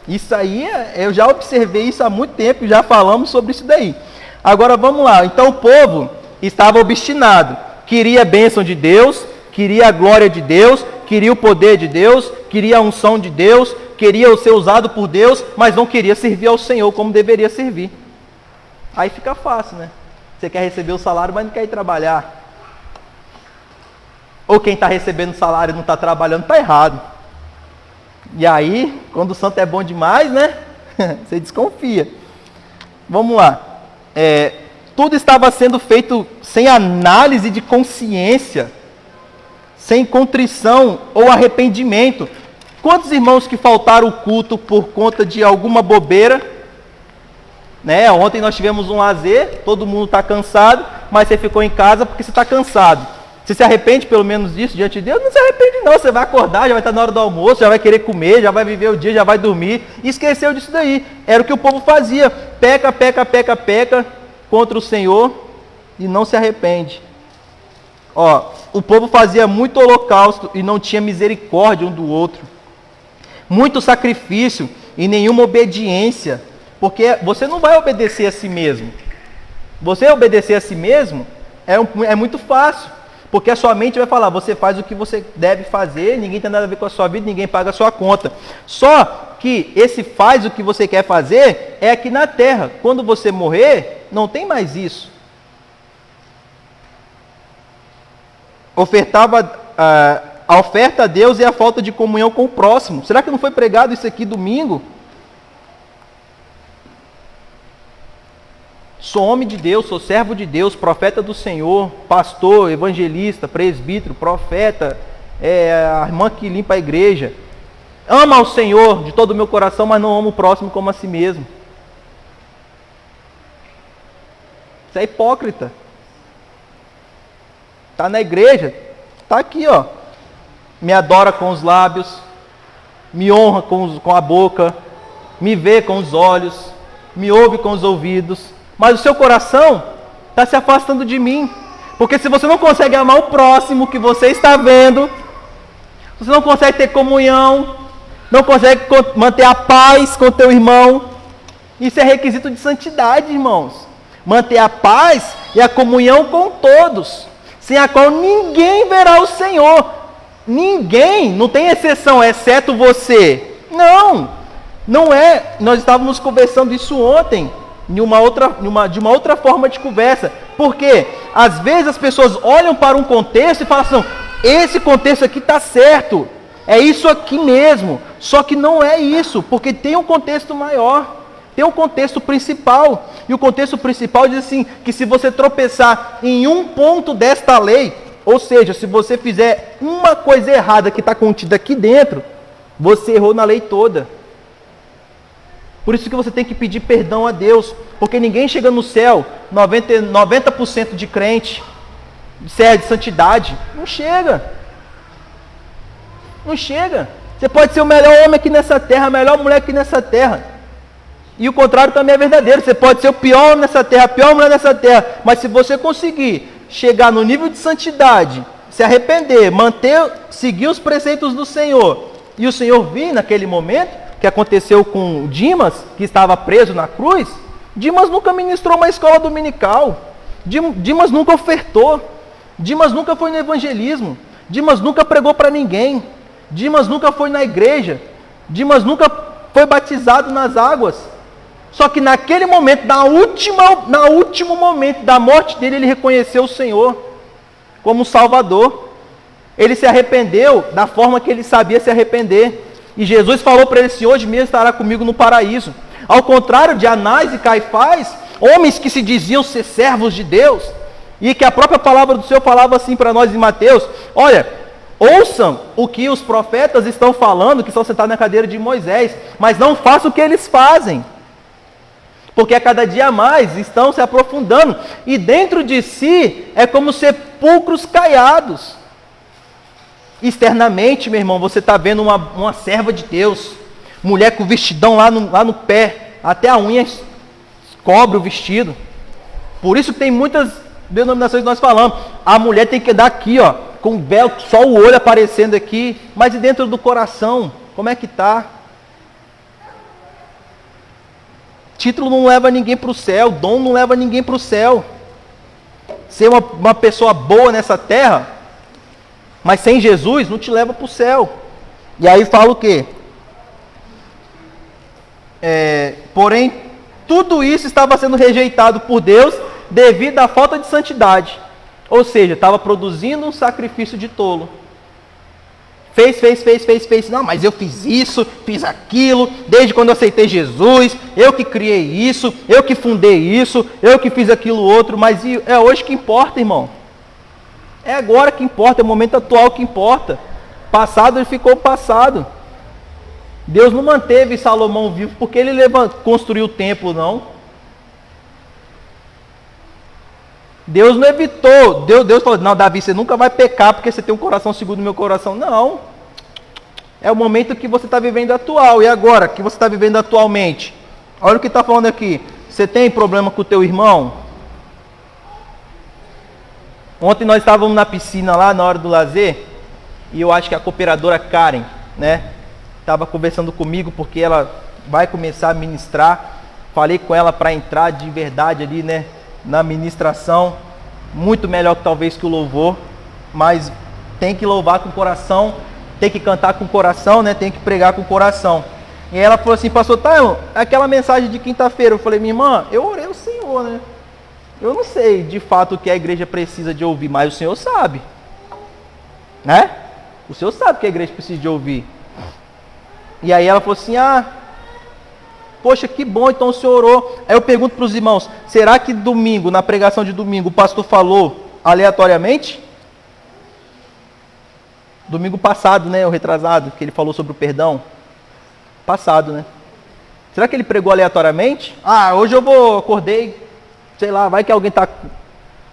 Isso aí, eu já observei isso há muito tempo, já falamos sobre isso daí. Agora vamos lá, então o povo estava obstinado, queria a bênção de Deus, queria a glória de Deus, queria o poder de Deus, queria a unção de Deus, queria ser usado por Deus, mas não queria servir ao Senhor como deveria servir. Aí fica fácil, né? Você quer receber o salário, mas não quer ir trabalhar. Ou quem está recebendo salário e não está trabalhando, está errado. E aí, quando o santo é bom demais, né? Você desconfia. Vamos lá. Tudo estava sendo feito sem análise de consciência, sem contrição ou arrependimento. Quantos irmãos que faltaram o culto por conta de alguma bobeira? Né? Ontem nós tivemos um lazer, todo mundo está cansado, mas você ficou em casa porque você está cansado. Você se arrepende pelo menos disso diante de Deus? Não se arrepende não, você vai acordar, já vai estar na hora do almoço, já vai querer comer, já vai viver o dia, já vai dormir. E esqueceu disso daí. Era o que o povo fazia. Peca contra o Senhor e não se arrepende. O povo fazia muito holocausto e não tinha misericórdia um do outro. Muito sacrifício e nenhuma obediência. Porque você não vai obedecer a si mesmo. Você obedecer a si mesmo é muito fácil. Porque a sua mente vai falar, você faz o que você deve fazer, ninguém tem nada a ver com a sua vida, ninguém paga a sua conta. Só que esse faz o que você quer fazer é aqui na terra. Quando você morrer, não tem mais isso. A oferta a Deus é a falta de comunhão com o próximo. Será que não foi pregado isso aqui domingo? Sou homem de Deus, sou servo de Deus, profeta do Senhor, pastor, evangelista, presbítero, profeta, a irmã que limpa a igreja. Ama ao Senhor de todo o meu coração, mas não ama o próximo como a si mesmo. Isso é hipócrita. Está na igreja, está aqui, me adora com os lábios, me honra com a boca, me vê com os olhos, me ouve com os ouvidos, mas o seu coração está se afastando de mim. Porque se você não consegue amar o próximo que você está vendo, você não consegue ter comunhão, não consegue manter a paz com o teu irmão, isso é requisito de santidade, irmãos. Manter a paz e a comunhão com todos, sem a qual ninguém verá o Senhor. Ninguém, não tem exceção, exceto você. Não é. Nós estávamos conversando isso ontem, de uma outra forma de conversa. Porque às vezes as pessoas olham para um contexto e falam assim, esse contexto aqui está certo, é isso aqui mesmo. Só que não é isso, porque tem um contexto maior, tem um contexto principal. E o contexto principal diz assim, que se você tropeçar em um ponto desta lei, ou seja, se você fizer uma coisa errada que está contida aqui dentro, você errou na lei toda. Por isso que você tem que pedir perdão a Deus, porque ninguém chega no céu 90% de crente, de santidade. Não chega. Não chega. Você pode ser o melhor homem aqui nessa terra, a melhor mulher aqui nessa terra. E o contrário também é verdadeiro. Você pode ser o pior homem nessa terra, a pior mulher nessa terra. Mas se você conseguir chegar no nível de santidade, se arrepender, seguir os preceitos do Senhor, e o Senhor vir naquele momento, que aconteceu com Dimas, que estava preso na cruz, Dimas nunca ministrou uma escola dominical, Dimas nunca ofertou, Dimas nunca foi no evangelismo, Dimas nunca pregou para ninguém, Dimas nunca foi na igreja, Dimas nunca foi batizado nas águas. Só que naquele momento, no último momento da morte dele, ele reconheceu o Senhor como Salvador. Ele se arrependeu da forma que ele sabia se arrepender. E Jesus falou para ele assim, hoje mesmo estará comigo no paraíso. Ao contrário de Anás e Caifás, homens que se diziam ser servos de Deus, e que a própria palavra do Senhor falava assim para nós em Mateus, olha, ouçam o que os profetas estão falando, que estão sentados na cadeira de Moisés, mas não façam o que eles fazem. Porque a cada dia mais estão se aprofundando, e dentro de si é como sepulcros caiados. Externamente, meu irmão, você está vendo uma serva de Deus, mulher com vestidão lá no pé, até a unha cobre o vestido. Por isso que tem muitas denominações que nós falamos, a mulher tem que andar aqui, ó, com o véu, só o olho aparecendo aqui, mas e dentro do coração, como é que está? Título não leva ninguém para o céu, dom não leva ninguém para o céu. Ser uma pessoa boa nessa terra, mas sem Jesus, não te leva para o céu. E aí fala o quê? Porém, tudo isso estava sendo rejeitado por Deus devido à falta de santidade. Ou seja, estava produzindo um sacrifício de tolo. Fez. Não, mas eu fiz isso, fiz aquilo, desde quando eu aceitei Jesus, eu que criei isso, eu que fundei isso, eu que fiz aquilo outro, mas é hoje que importa, irmão. É agora que importa, é o momento atual que importa. Passado ele ficou passado. Deus não manteve Salomão vivo porque ele construiu o templo, não. Deus não evitou. Deus falou, não, Davi, você nunca vai pecar porque você tem um coração segundo o meu coração. Não. É o momento que você está vivendo atual. E agora, que você está vivendo atualmente? Olha o que está falando aqui. Você tem problema com o teu irmão? Ontem nós estávamos na piscina lá, na hora do lazer, e eu acho que a cooperadora Karen, né, estava conversando comigo porque ela vai começar a ministrar. Falei com ela para entrar de verdade ali, né, na ministração, muito melhor que talvez que o louvor, mas tem que louvar com o coração, tem que cantar com o coração, né, tem que pregar com o coração. E ela falou assim, pastor Taio, aquela mensagem de quinta-feira, eu falei, minha irmã, eu orei ao Senhor, né, eu não sei de fato o que a igreja precisa de ouvir, mas o Senhor sabe, né, o Senhor sabe o que a igreja precisa de ouvir. E aí ela falou assim, poxa, que bom, então o senhor orou. Aí eu pergunto para os irmãos, será que domingo, na pregação de domingo, o pastor falou aleatoriamente? Domingo passado, né, o retrasado, que ele falou sobre o perdão. Passado, né? Será que ele pregou aleatoriamente? Hoje eu acordei, sei lá, vai que alguém está...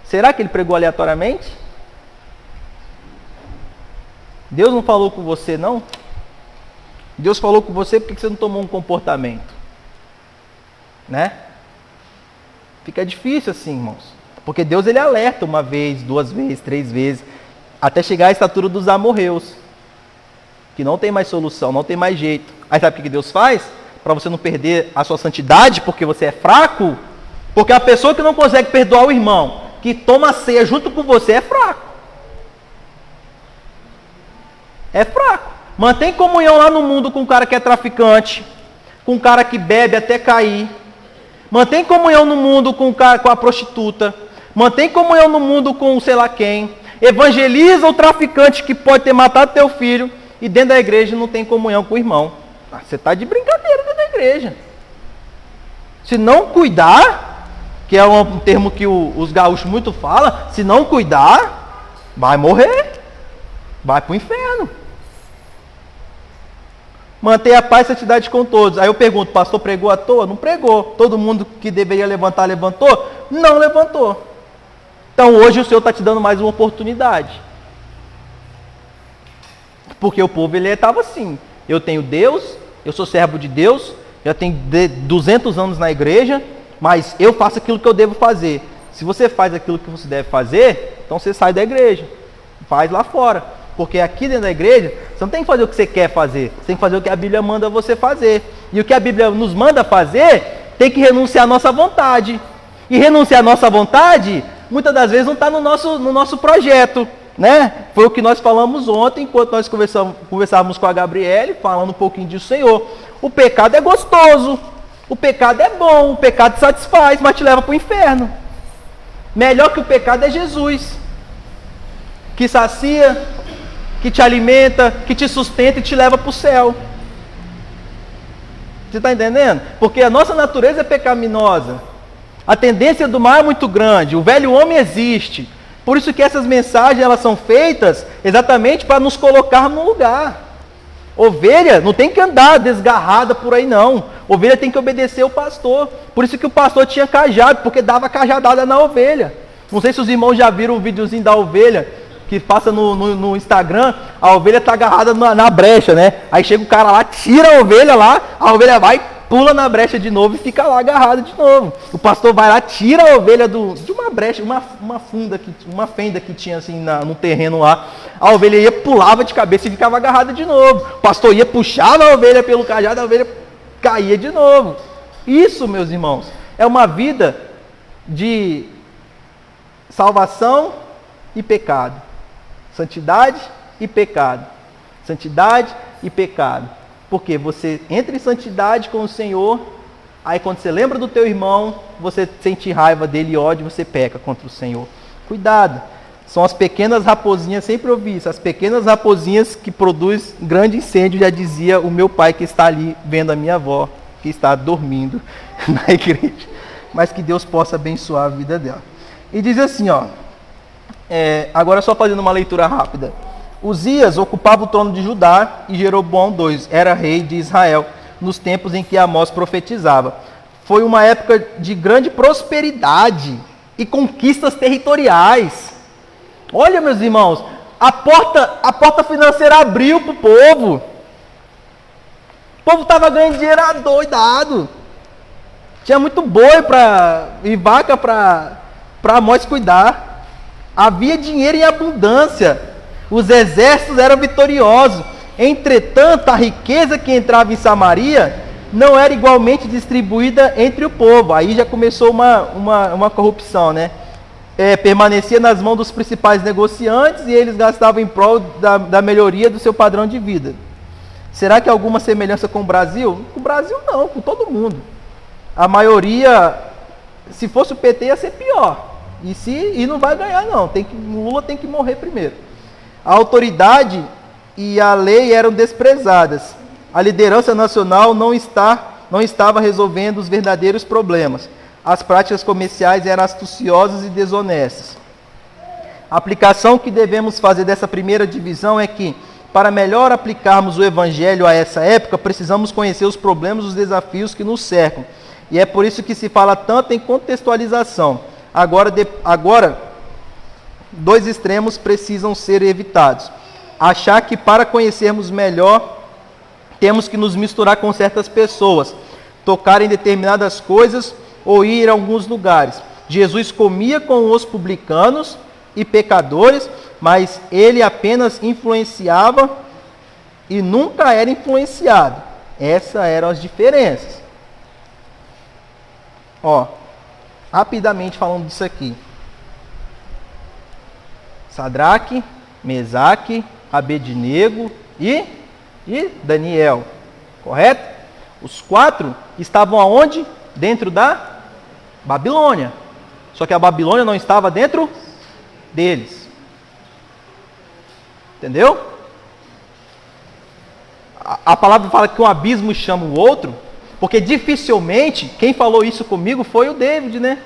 Será que ele pregou aleatoriamente? Deus não falou com você, não? Deus falou com você, por que você não tomou um comportamento? Né? Fica difícil assim, irmãos. Porque Deus ele alerta uma vez, duas vezes, três vezes, até chegar à estatura dos amorreus, que não tem mais solução, não tem mais jeito. Aí sabe o que Deus faz? Para você não perder a sua santidade, porque você é fraco, porque a pessoa que não consegue perdoar o irmão, que toma a ceia junto com você, é fraco. É fraco. Mantém comunhão lá no mundo com um cara que é traficante, com um cara que bebe até cair. Mantém comunhão no mundo com a prostituta. Mantém comunhão no mundo com sei lá quem. Evangeliza o traficante que pode ter matado teu filho. E dentro da igreja não tem comunhão com o irmão. Você está de brincadeira dentro da igreja. Se não cuidar, que é um termo que os gaúchos muito falam, se não cuidar, vai morrer. Vai para o inferno. Manter a paz e santidade com todos. Aí eu pergunto, pastor pregou à toa? Não pregou. Todo mundo que deveria levantar, levantou? Não levantou. Então hoje o Senhor está te dando mais uma oportunidade. Porque o povo ele estava assim. Eu tenho Deus, eu sou servo de Deus, já tenho 200 anos na igreja, mas eu faço aquilo que eu devo fazer. Se você faz aquilo que você deve fazer, então você sai da igreja. Faz lá fora. Porque aqui dentro da igreja, você não tem que fazer o que você quer fazer. Você tem que fazer o que a Bíblia manda você fazer. E o que a Bíblia nos manda fazer, tem que renunciar à nossa vontade. E renunciar à nossa vontade, muitas das vezes não está no nosso projeto. Né? Foi o que nós falamos ontem, enquanto nós conversávamos com a Gabriele, falando um pouquinho disso, Senhor. O pecado é gostoso. O pecado é bom. O pecado satisfaz, mas te leva para o inferno. Melhor que o pecado é Jesus. Que sacia, que te alimenta, que te sustenta e te leva para o céu. Você está entendendo? Porque a nossa natureza é pecaminosa. A tendência do mal é muito grande. O velho homem existe. Por isso que essas mensagens elas são feitas exatamente para nos colocar no lugar. Ovelha não tem que andar desgarrada por aí não. Ovelha tem que obedecer o pastor. Por isso que o pastor tinha cajado, porque dava cajadada na ovelha. Não sei se os irmãos já viram o videozinho da ovelha, que passa no Instagram, a ovelha tá agarrada na brecha, né? Aí chega o cara lá, tira a ovelha lá, a ovelha vai, pula na brecha de novo e fica lá agarrada de novo. O pastor vai lá, tira a ovelha de uma brecha, uma fenda que tinha assim no terreno lá. A ovelha ia, pulava de cabeça e ficava agarrada de novo. O pastor ia, puxava a ovelha pelo cajado, a ovelha caía de novo. Isso, meus irmãos, é uma vida de salvação e pecado. Santidade e pecado. Santidade e pecado. Porque você entra em santidade com o Senhor, aí quando você lembra do teu irmão, você sente raiva dele e ódio, você peca contra o Senhor. Cuidado, são as pequenas raposinhas, sempre ouvi isso, as pequenas raposinhas que produzem grande incêndio, já dizia o meu pai que está ali vendo a minha avó, que está dormindo na igreja. Mas que Deus possa abençoar a vida dela. E diz assim, ó, agora só fazendo uma leitura rápida. Uzias ocupava o trono de Judá e Jeroboão II era rei de Israel nos tempos em que Amós profetizava. Foi uma época de grande prosperidade e conquistas territoriais. Olha, meus irmãos, a porta financeira abriu para o povo. O povo estava ganhando dinheiro adoidado. Tinha muito boi e vaca para Amós cuidar. Havia dinheiro em abundância. Os exércitos eram vitoriosos. Entretanto, a riqueza que entrava em Samaria não era igualmente distribuída entre o povo. Aí já começou uma corrupção, né? Permanecia nas mãos dos principais negociantes e eles gastavam em prol da melhoria do seu padrão de vida. Será que há alguma semelhança com o Brasil? Com o Brasil não, com todo mundo. A maioria, se fosse o PT, ia ser pior. E não vai ganhar não, o Lula tem que morrer primeiro. A autoridade e a lei eram desprezadas. A liderança nacional não estava resolvendo os verdadeiros problemas. As práticas comerciais eram astuciosas e desonestas. A aplicação que devemos fazer dessa primeira divisão é que, para melhor aplicarmos o evangelho a essa época, precisamos conhecer os problemas e os desafios que nos cercam. E é por isso que se fala tanto em contextualização. Agora, dois extremos precisam ser evitados. Achar que para conhecermos melhor, temos que nos misturar com certas pessoas, tocar em determinadas coisas ou ir a alguns lugares. Jesus comia com os publicanos e pecadores, mas ele apenas influenciava e nunca era influenciado. Essas eram as diferenças. Rapidamente falando disso aqui. Sadraque, Mesaque, Abednego e Daniel, correto? Os 4 estavam aonde? Dentro da Babilônia. Só que a Babilônia não estava dentro deles. Entendeu? A palavra fala que um abismo chama o outro, porque dificilmente, quem falou isso comigo foi o David, né?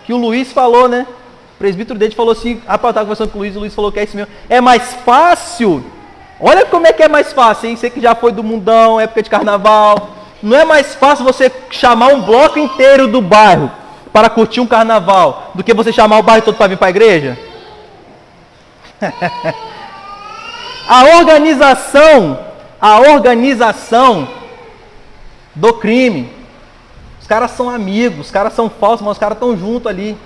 Que o Luiz falou, né? O presbítero dele falou assim, rapaz, eu estava conversando com o Luiz falou que é isso mesmo. É mais fácil, olha como é que é mais fácil, hein? Você que já foi do mundão, época de carnaval. Não é mais fácil você chamar um bloco inteiro do bairro para curtir um carnaval, do que você chamar o bairro todo para vir para a igreja? A organização do crime. Os caras são amigos, os caras são falsos, mas os caras estão juntos ali.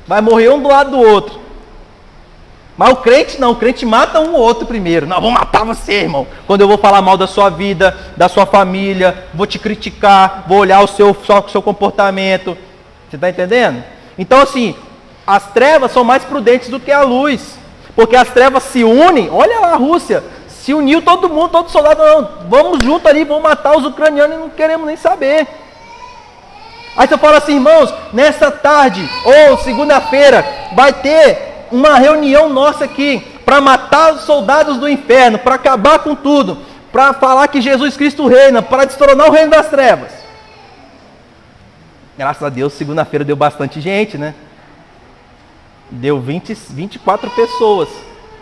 Vai morrer um do lado do outro. Mas o crente não, o crente mata um ou outro primeiro. Não, vou matar você, irmão. Quando eu vou falar mal da sua vida, da sua família, vou te criticar, vou olhar o seu comportamento. Você está entendendo? Então assim, as trevas são mais prudentes do que a luz. Porque as trevas se unem, olha lá a Rússia, se uniu todo mundo, todo soldado, não, vamos junto ali, vamos matar os ucranianos e não queremos nem saber. Aí você fala assim, irmãos, nessa tarde ou segunda-feira vai ter uma reunião nossa aqui para matar os soldados do inferno, para acabar com tudo, para falar que Jesus Cristo reina, para destronar o reino das trevas. Graças a Deus, segunda-feira deu bastante gente, né? Deu 24 pessoas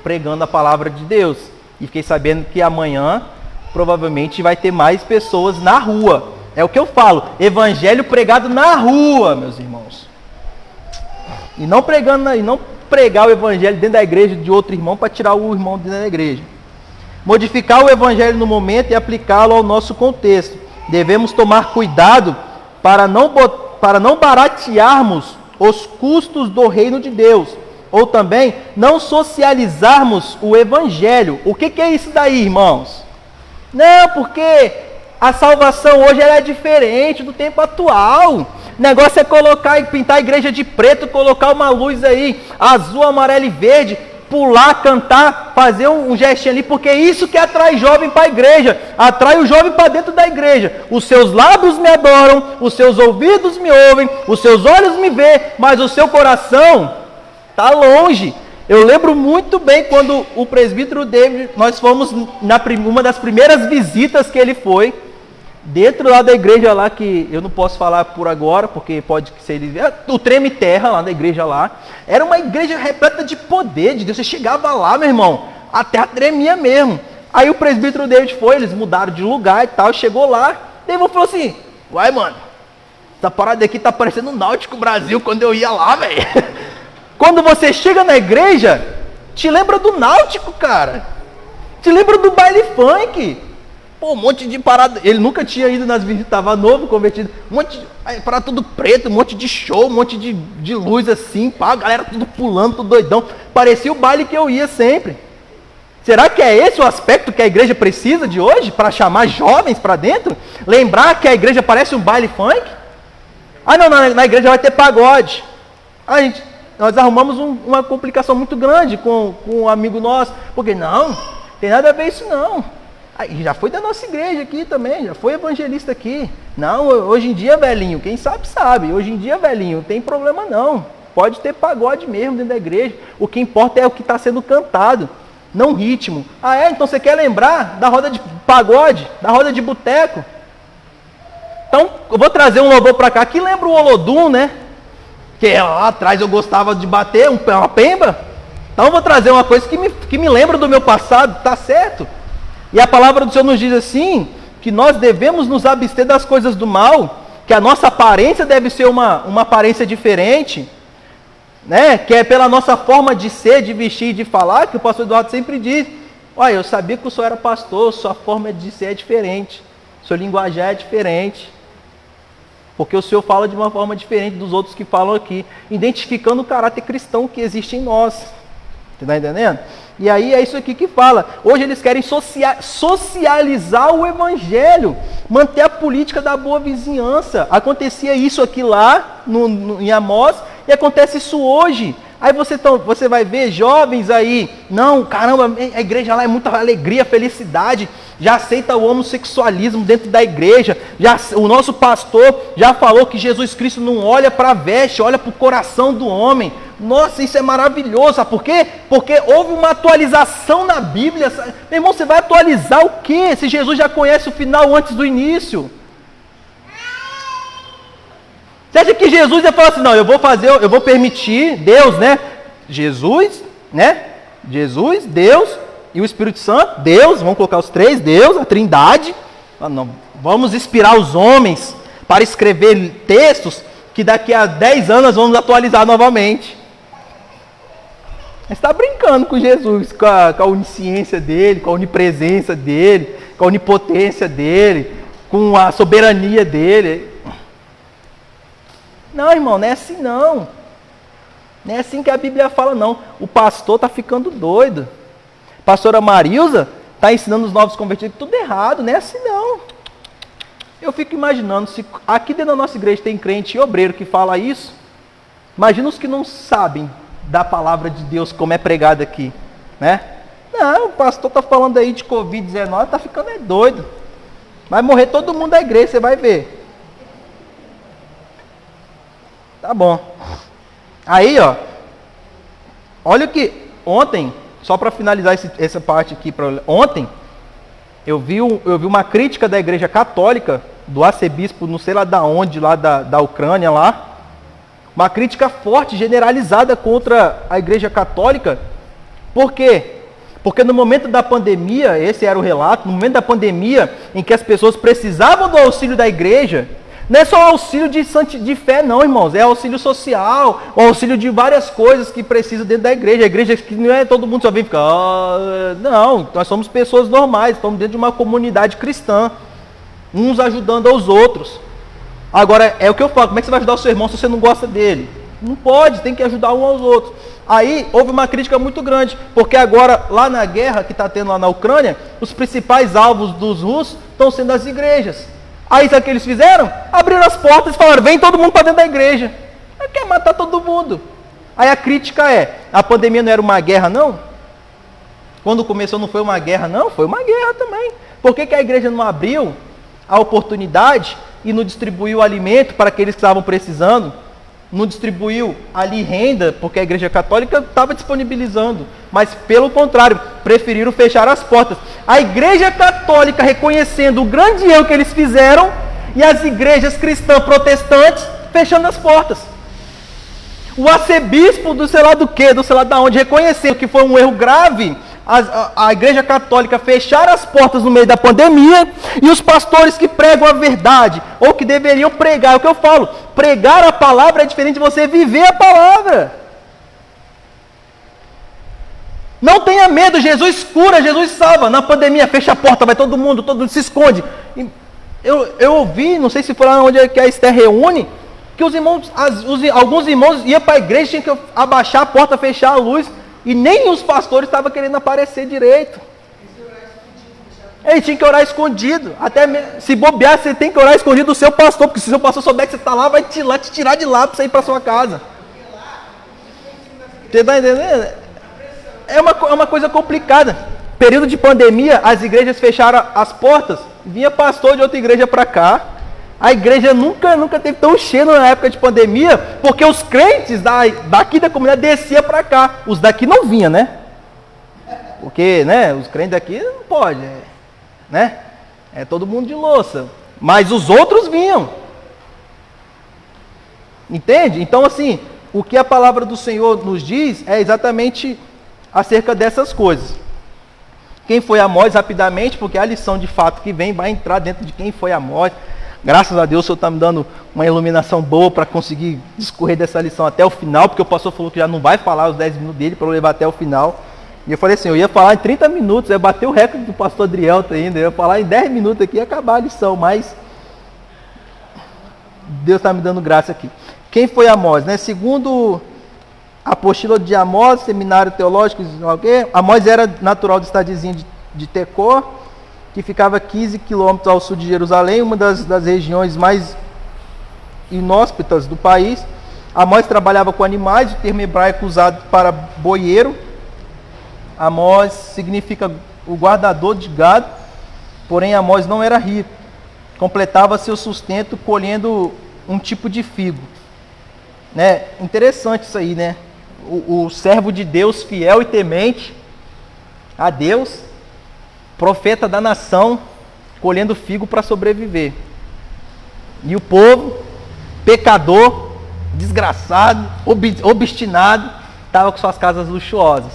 pregando a palavra de Deus. E fiquei sabendo que amanhã provavelmente vai ter mais pessoas na rua. É o que eu falo, evangelho pregado na rua, meus irmãos. E não pregando, e não pregar o evangelho dentro da igreja de outro irmão para tirar o irmão dentro da igreja. Modificar o evangelho no momento e aplicá-lo ao nosso contexto. Devemos tomar cuidado para não baratearmos os custos do reino de Deus, ou também não socializarmos o evangelho. O que é isso daí, irmãos? Não, porque a salvação hoje ela é diferente do tempo atual. O negócio é colocar e pintar a igreja de preto, colocar uma luz aí, azul, amarelo e verde, pular, cantar, fazer um gestinho ali, porque é isso que atrai jovem para a igreja, atrai o jovem para dentro da igreja. Os seus lábios me adoram, os seus ouvidos me ouvem, os seus olhos me veem, mas o seu coração está longe. Eu lembro muito bem quando o presbítero David, nós fomos uma das primeiras visitas que ele foi, dentro lá da igreja lá, que eu não posso falar por agora, porque pode ser o Treme Terra lá da igreja lá, era uma igreja repleta de poder de Deus. Você chegava lá, meu irmão, a terra tremia mesmo. Aí o presbítero David foi, eles mudaram de lugar e tal, chegou lá, David falou assim: uai, mano, essa parada aqui tá parecendo um Náutico Brasil quando eu ia lá, velho. Quando você chega na igreja, te lembra do Náutico, cara, te lembra do baile funk. Pô, um monte de parada. Ele nunca tinha ido nas visitas, estava novo, convertido. Um monte de parada tudo preto, um monte de show, um monte de luz assim, pá, a galera tudo pulando, tudo doidão. Parecia o baile que eu ia sempre. Será que é esse o aspecto que a igreja precisa de hoje? Para chamar jovens para dentro? Lembrar que a igreja parece um baile funk? Ah, não, na igreja vai ter pagode. Nós arrumamos uma complicação muito grande com um amigo nosso. Porque não tem nada a ver isso não. Já foi da nossa igreja aqui também, já foi evangelista aqui. Não, hoje em dia, velhinho, quem sabe, sabe. Hoje em dia, velhinho, não tem problema não. Pode ter pagode mesmo dentro da igreja. O que importa é o que está sendo cantado, não o ritmo. Ah, é? Então você quer lembrar da roda de pagode, da roda de boteco? Então, eu vou trazer um louvor para cá que lembra o Olodum, né? Que lá atrás eu gostava de bater uma pemba. Então, eu vou trazer uma coisa que me lembra do meu passado, tá certo? E a palavra do Senhor nos diz assim, que nós devemos nos abster das coisas do mal, que a nossa aparência deve ser uma aparência diferente, né? Que é pela nossa forma de ser, de vestir e de falar, que o pastor Eduardo sempre diz: olha, eu sabia que o senhor era pastor, sua forma de ser é diferente, seu linguajar é diferente, porque o senhor fala de uma forma diferente dos outros que falam aqui, identificando o caráter cristão que existe em nós. Você está entendendo? E aí é isso aqui que fala. Hoje eles querem socializar o evangelho, manter a política da boa vizinhança. Acontecia isso aqui lá em Amós e acontece isso hoje. Aí você vai ver jovens aí, não, caramba, a igreja lá é muita alegria, felicidade, já aceita o homossexualismo dentro da igreja, o nosso pastor já falou que Jesus Cristo não olha para a veste, olha para o coração do homem. Nossa, isso é maravilhoso, sabe por quê? Porque houve uma atualização na Bíblia. Meu irmão, você vai atualizar o quê? Se Jesus já conhece o final antes do início. Você acha que Jesus ia falar assim, não, eu vou permitir, Deus, né? Jesus, né? Jesus, Deus e o Espírito Santo, Deus, vamos colocar os três, Deus, a Trindade. Não, vamos inspirar os homens para escrever textos que daqui a 10 anos nós vamos atualizar novamente. Mas está brincando com Jesus, com a onisciência dele, com a onipresença dele, com a onipotência dele, com a soberania dele. Não, irmão, não é assim não. Não é assim que a Bíblia fala, não. O pastor está ficando doido. A pastora Marilza está ensinando os novos convertidos tudo errado, não é assim não. Eu fico imaginando, se aqui dentro da nossa igreja tem crente e obreiro que fala isso, imagina os que não sabem da palavra de Deus como é pregada aqui, né? Não, o pastor está falando aí de Covid-19, está ficando doido. Vai morrer todo mundo da igreja, você vai ver. Tá bom. Aí, ó, olha o que ontem, só para finalizar essa parte aqui, ontem eu vi uma crítica da igreja católica, do arcebispo, não sei lá da onde, lá da Ucrânia lá, uma crítica forte, generalizada contra a igreja católica. Por quê? Porque no momento da pandemia, esse era o relato, no momento da pandemia, em que as pessoas precisavam do auxílio da igreja, Não é só auxílio de fé, não, irmãos. É auxílio social, o auxílio de várias coisas que precisa dentro da igreja. A igreja que não é todo mundo só vem ficar... não, nós somos pessoas normais, estamos dentro de uma comunidade cristã. Uns ajudando aos outros. Agora, é o que eu falo, como é que você vai ajudar o seu irmão se você não gosta dele? Não pode, tem que ajudar um aos outros. Aí, houve uma crítica muito grande, porque agora, lá na guerra que está tendo lá na Ucrânia, os principais alvos dos russos estão sendo as igrejas. Aí, sabe o que eles fizeram? Abriram as portas e falaram, vem todo mundo para dentro da igreja. Aí quer matar todo mundo. Aí a crítica é, a pandemia não era uma guerra, não? Quando começou não foi uma guerra, não? Foi uma guerra também. Por que a igreja não abriu a oportunidade e não distribuiu alimento para aqueles que estavam precisando? Não distribuiu ali renda, porque a igreja católica estava disponibilizando, mas pelo contrário, preferiram fechar as portas. A igreja católica reconhecendo o grande erro que eles fizeram e as igrejas cristãs protestantes fechando as portas. O arcebispo do sei lá do que, do sei lá da onde, reconhecendo que foi um erro grave, a igreja católica fechar as portas no meio da pandemia, e os pastores que pregam a verdade, ou que deveriam pregar, é o que eu falo, pregar a palavra é diferente de você viver a palavra. Não tenha medo, Jesus cura, Jesus salva. Na pandemia, fecha a porta, vai todo mundo se esconde. Eu ouvi, não sei se foi lá onde é que a Esther reúne, que os irmãos, alguns irmãos iam para a igreja, tinham que abaixar a porta, fechar a luz, e nem os pastores estavam querendo aparecer direito. Ele tinha que orar escondido. Até se bobear, você tem que orar escondido do seu pastor, porque se o seu pastor souber que você está lá, vai te tirar de lá para você ir para sua casa. Você está entendendo? É uma coisa complicada. Período de pandemia, as igrejas fecharam as portas, vinha pastor de outra igreja para cá. A igreja nunca teve tão cheia na época de pandemia, porque os crentes daqui da comunidade desciam para cá. Os daqui não vinham, né? Porque, né, os crentes daqui não pode, né? É todo mundo de louça. Mas os outros vinham. Entende? Então, assim, o que a palavra do Senhor nos diz é exatamente acerca dessas coisas. Quem foi Amós, rapidamente, porque a lição de fato que vem vai entrar dentro de quem foi Amós. Graças a Deus o Senhor está me dando uma iluminação boa para conseguir discorrer dessa lição até o final, porque o pastor falou que já não vai falar os 10 minutos dele para eu levar até o final. E eu falei assim, eu ia falar em 30 minutos, eu ia bater o recorde do pastor Adrielto ainda, eu ia falar em 10 minutos aqui e acabar a lição, mas Deus está me dando graça aqui. Quem foi Amós? Né? Segundo a apostila de Amós, seminário teológico, Amós era natural do estadozinho de Tecó, que ficava 15 quilômetros ao sul de Jerusalém, uma das regiões mais inóspitas do país. Amós trabalhava com animais, o termo hebraico usado para boieiro. Amós significa o guardador de gado, porém Amós não era rico. Completava seu sustento colhendo um tipo de figo. Né? Interessante isso aí, né? O servo de Deus, fiel e temente a Deus, profeta da nação, colhendo figo para sobreviver. E o povo, pecador, desgraçado, obstinado, estava com suas casas luxuosas.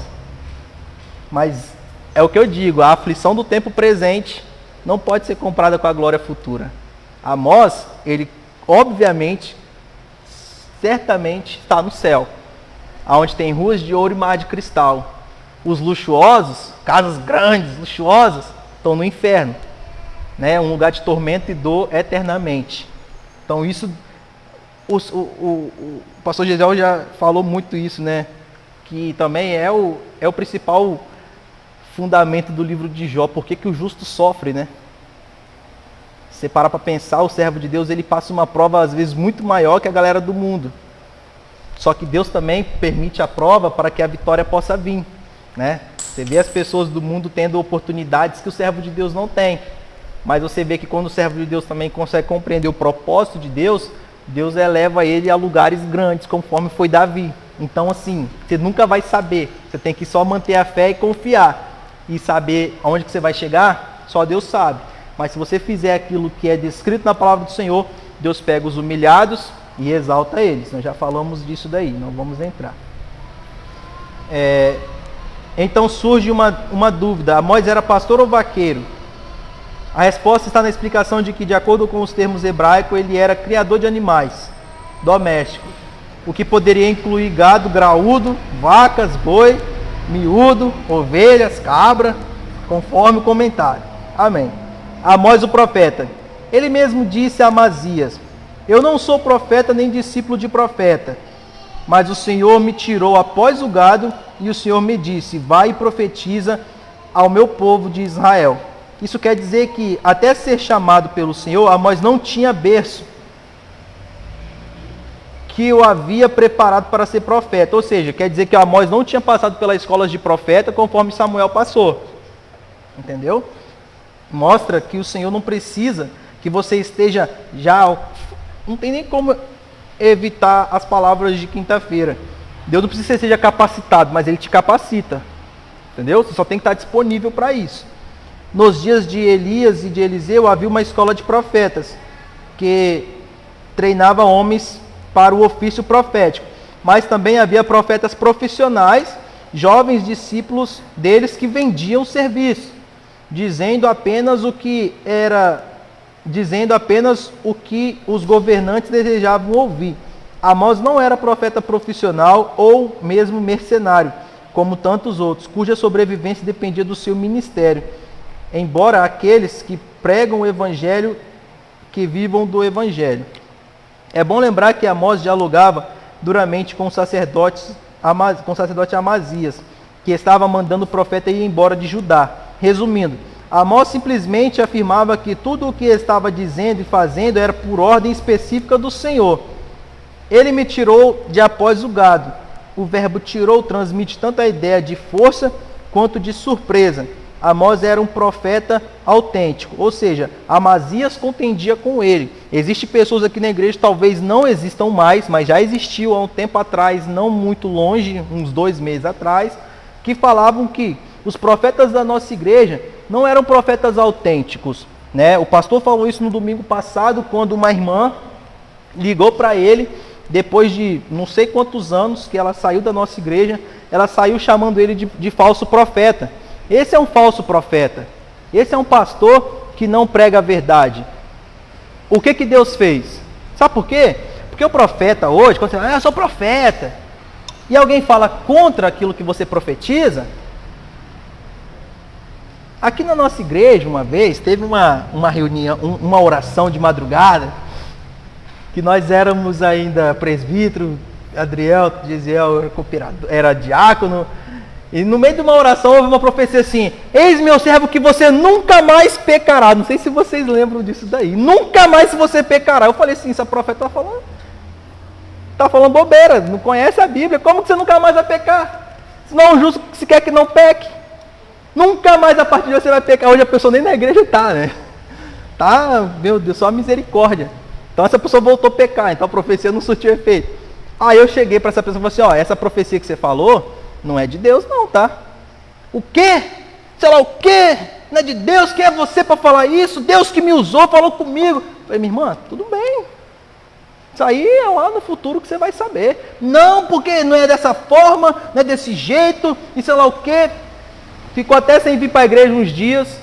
Mas é o que eu digo, a aflição do tempo presente não pode ser comprada com a glória futura. Amós, ele obviamente, certamente está no céu, onde tem ruas de ouro e mar de cristal. Os luxuosos, casas grandes, luxuosas, estão no inferno, né? Um lugar de tormento e dor eternamente. Então isso, o pastor Gisel já falou muito isso, né? Que também é o principal fundamento do livro de Jó. Por que o justo sofre, né? Se você parar para pensar, o servo de Deus, ele passa uma prova às vezes muito maior que a galera do mundo. Só que Deus também permite a prova para que a vitória possa vir. Né? Você vê as pessoas do mundo tendo oportunidades que o servo de Deus não tem, mas você vê que quando o servo de Deus também consegue compreender o propósito de Deus, Deus eleva ele a lugares grandes, conforme foi Davi. Então assim, você nunca vai saber, você tem que só manter a fé e confiar, e saber aonde que você vai chegar, só Deus sabe. Mas se você fizer aquilo que é descrito na palavra do Senhor, Deus pega os humilhados e exalta eles. Nós já falamos disso daí, não vamos entrar. Então surge uma dúvida, Amós era pastor ou vaqueiro? A resposta está na explicação de que, de acordo com os termos hebraicos, ele era criador de animais domésticos, o que poderia incluir gado graúdo, vacas, boi, miúdo, ovelhas, cabra, conforme o comentário. Amém. Amós o profeta. Ele mesmo disse a Amazias: eu não sou profeta nem discípulo de profeta, mas o Senhor me tirou após o gado e o Senhor me disse: vai e profetiza ao meu povo de Israel. Isso quer dizer que, até ser chamado pelo Senhor, Amós não tinha berço que o havia preparado para ser profeta. Ou seja, quer dizer que Amós não tinha passado pelas escolas de profeta conforme Samuel passou. Entendeu? Mostra que o Senhor não precisa que você esteja já... Não tem nem como evitar as palavras de quinta-feira. Deus não precisa que você seja capacitado, mas Ele te capacita. Entendeu? Você só tem que estar disponível para isso. Nos dias de Elias e de Eliseu havia uma escola de profetas que treinava homens para o ofício profético. Mas também havia profetas profissionais, jovens discípulos deles que vendiam serviço, dizendo apenas o que os governantes desejavam ouvir. Amós não era profeta profissional ou mesmo mercenário, como tantos outros, cuja sobrevivência dependia do seu ministério. Embora aqueles que pregam o evangelho, que vivam do evangelho. É bom lembrar que Amós dialogava duramente com o sacerdote Amazias, que estava mandando o profeta ir embora de Judá. Resumindo, Amós simplesmente afirmava que tudo o que estava dizendo e fazendo era por ordem específica do Senhor. Ele me tirou de após o gado. O verbo tirou transmite tanto a ideia de força quanto de surpresa. Amós era um profeta autêntico, ou seja, Amazias contendia com ele. Existem pessoas aqui na igreja, talvez não existam mais, mas já existiu há um tempo atrás, não muito longe, uns 2 meses atrás, que falavam que os profetas da nossa igreja não eram profetas autênticos, né? O pastor falou isso no domingo passado, quando uma irmã ligou para ele, depois de não sei quantos anos que ela saiu da nossa igreja, ela saiu chamando ele de falso profeta. Esse é um falso profeta. Esse é um pastor que não prega a verdade. O que Deus fez? Sabe por quê? Porque o profeta hoje, quando você fala, eu sou profeta, e alguém fala contra aquilo que você profetiza. Aqui na nossa igreja, uma vez, teve uma reunião, uma oração de madrugada, que nós éramos ainda presbítero, Adriel, Gisiel era diácono, e no meio de uma oração houve uma profecia assim: eis meu servo que você nunca mais pecará. Não sei se vocês lembram disso daí. Nunca mais você pecará. Eu falei assim, esse profeta está falando bobeira, não conhece a Bíblia. Como que você nunca mais vai pecar? Senão o justo se quer que não peque. Nunca mais a partir de hoje você vai pecar. Hoje a pessoa nem na igreja está, né? Tá, meu Deus, só misericórdia. Então essa pessoa voltou a pecar, então a profecia não surtiu efeito. Aí eu cheguei para essa pessoa e falei assim, essa profecia que você falou não é de Deus não, tá? O quê? Sei lá o quê? Não é de Deus? Quem é você para falar isso? Deus que me usou, falou comigo. Eu falei, minha irmã, tudo bem. Isso aí é lá no futuro que você vai saber. Não, porque não é dessa forma, não é desse jeito, e sei lá o quê. Ficou até sem vir para a igreja uns dias.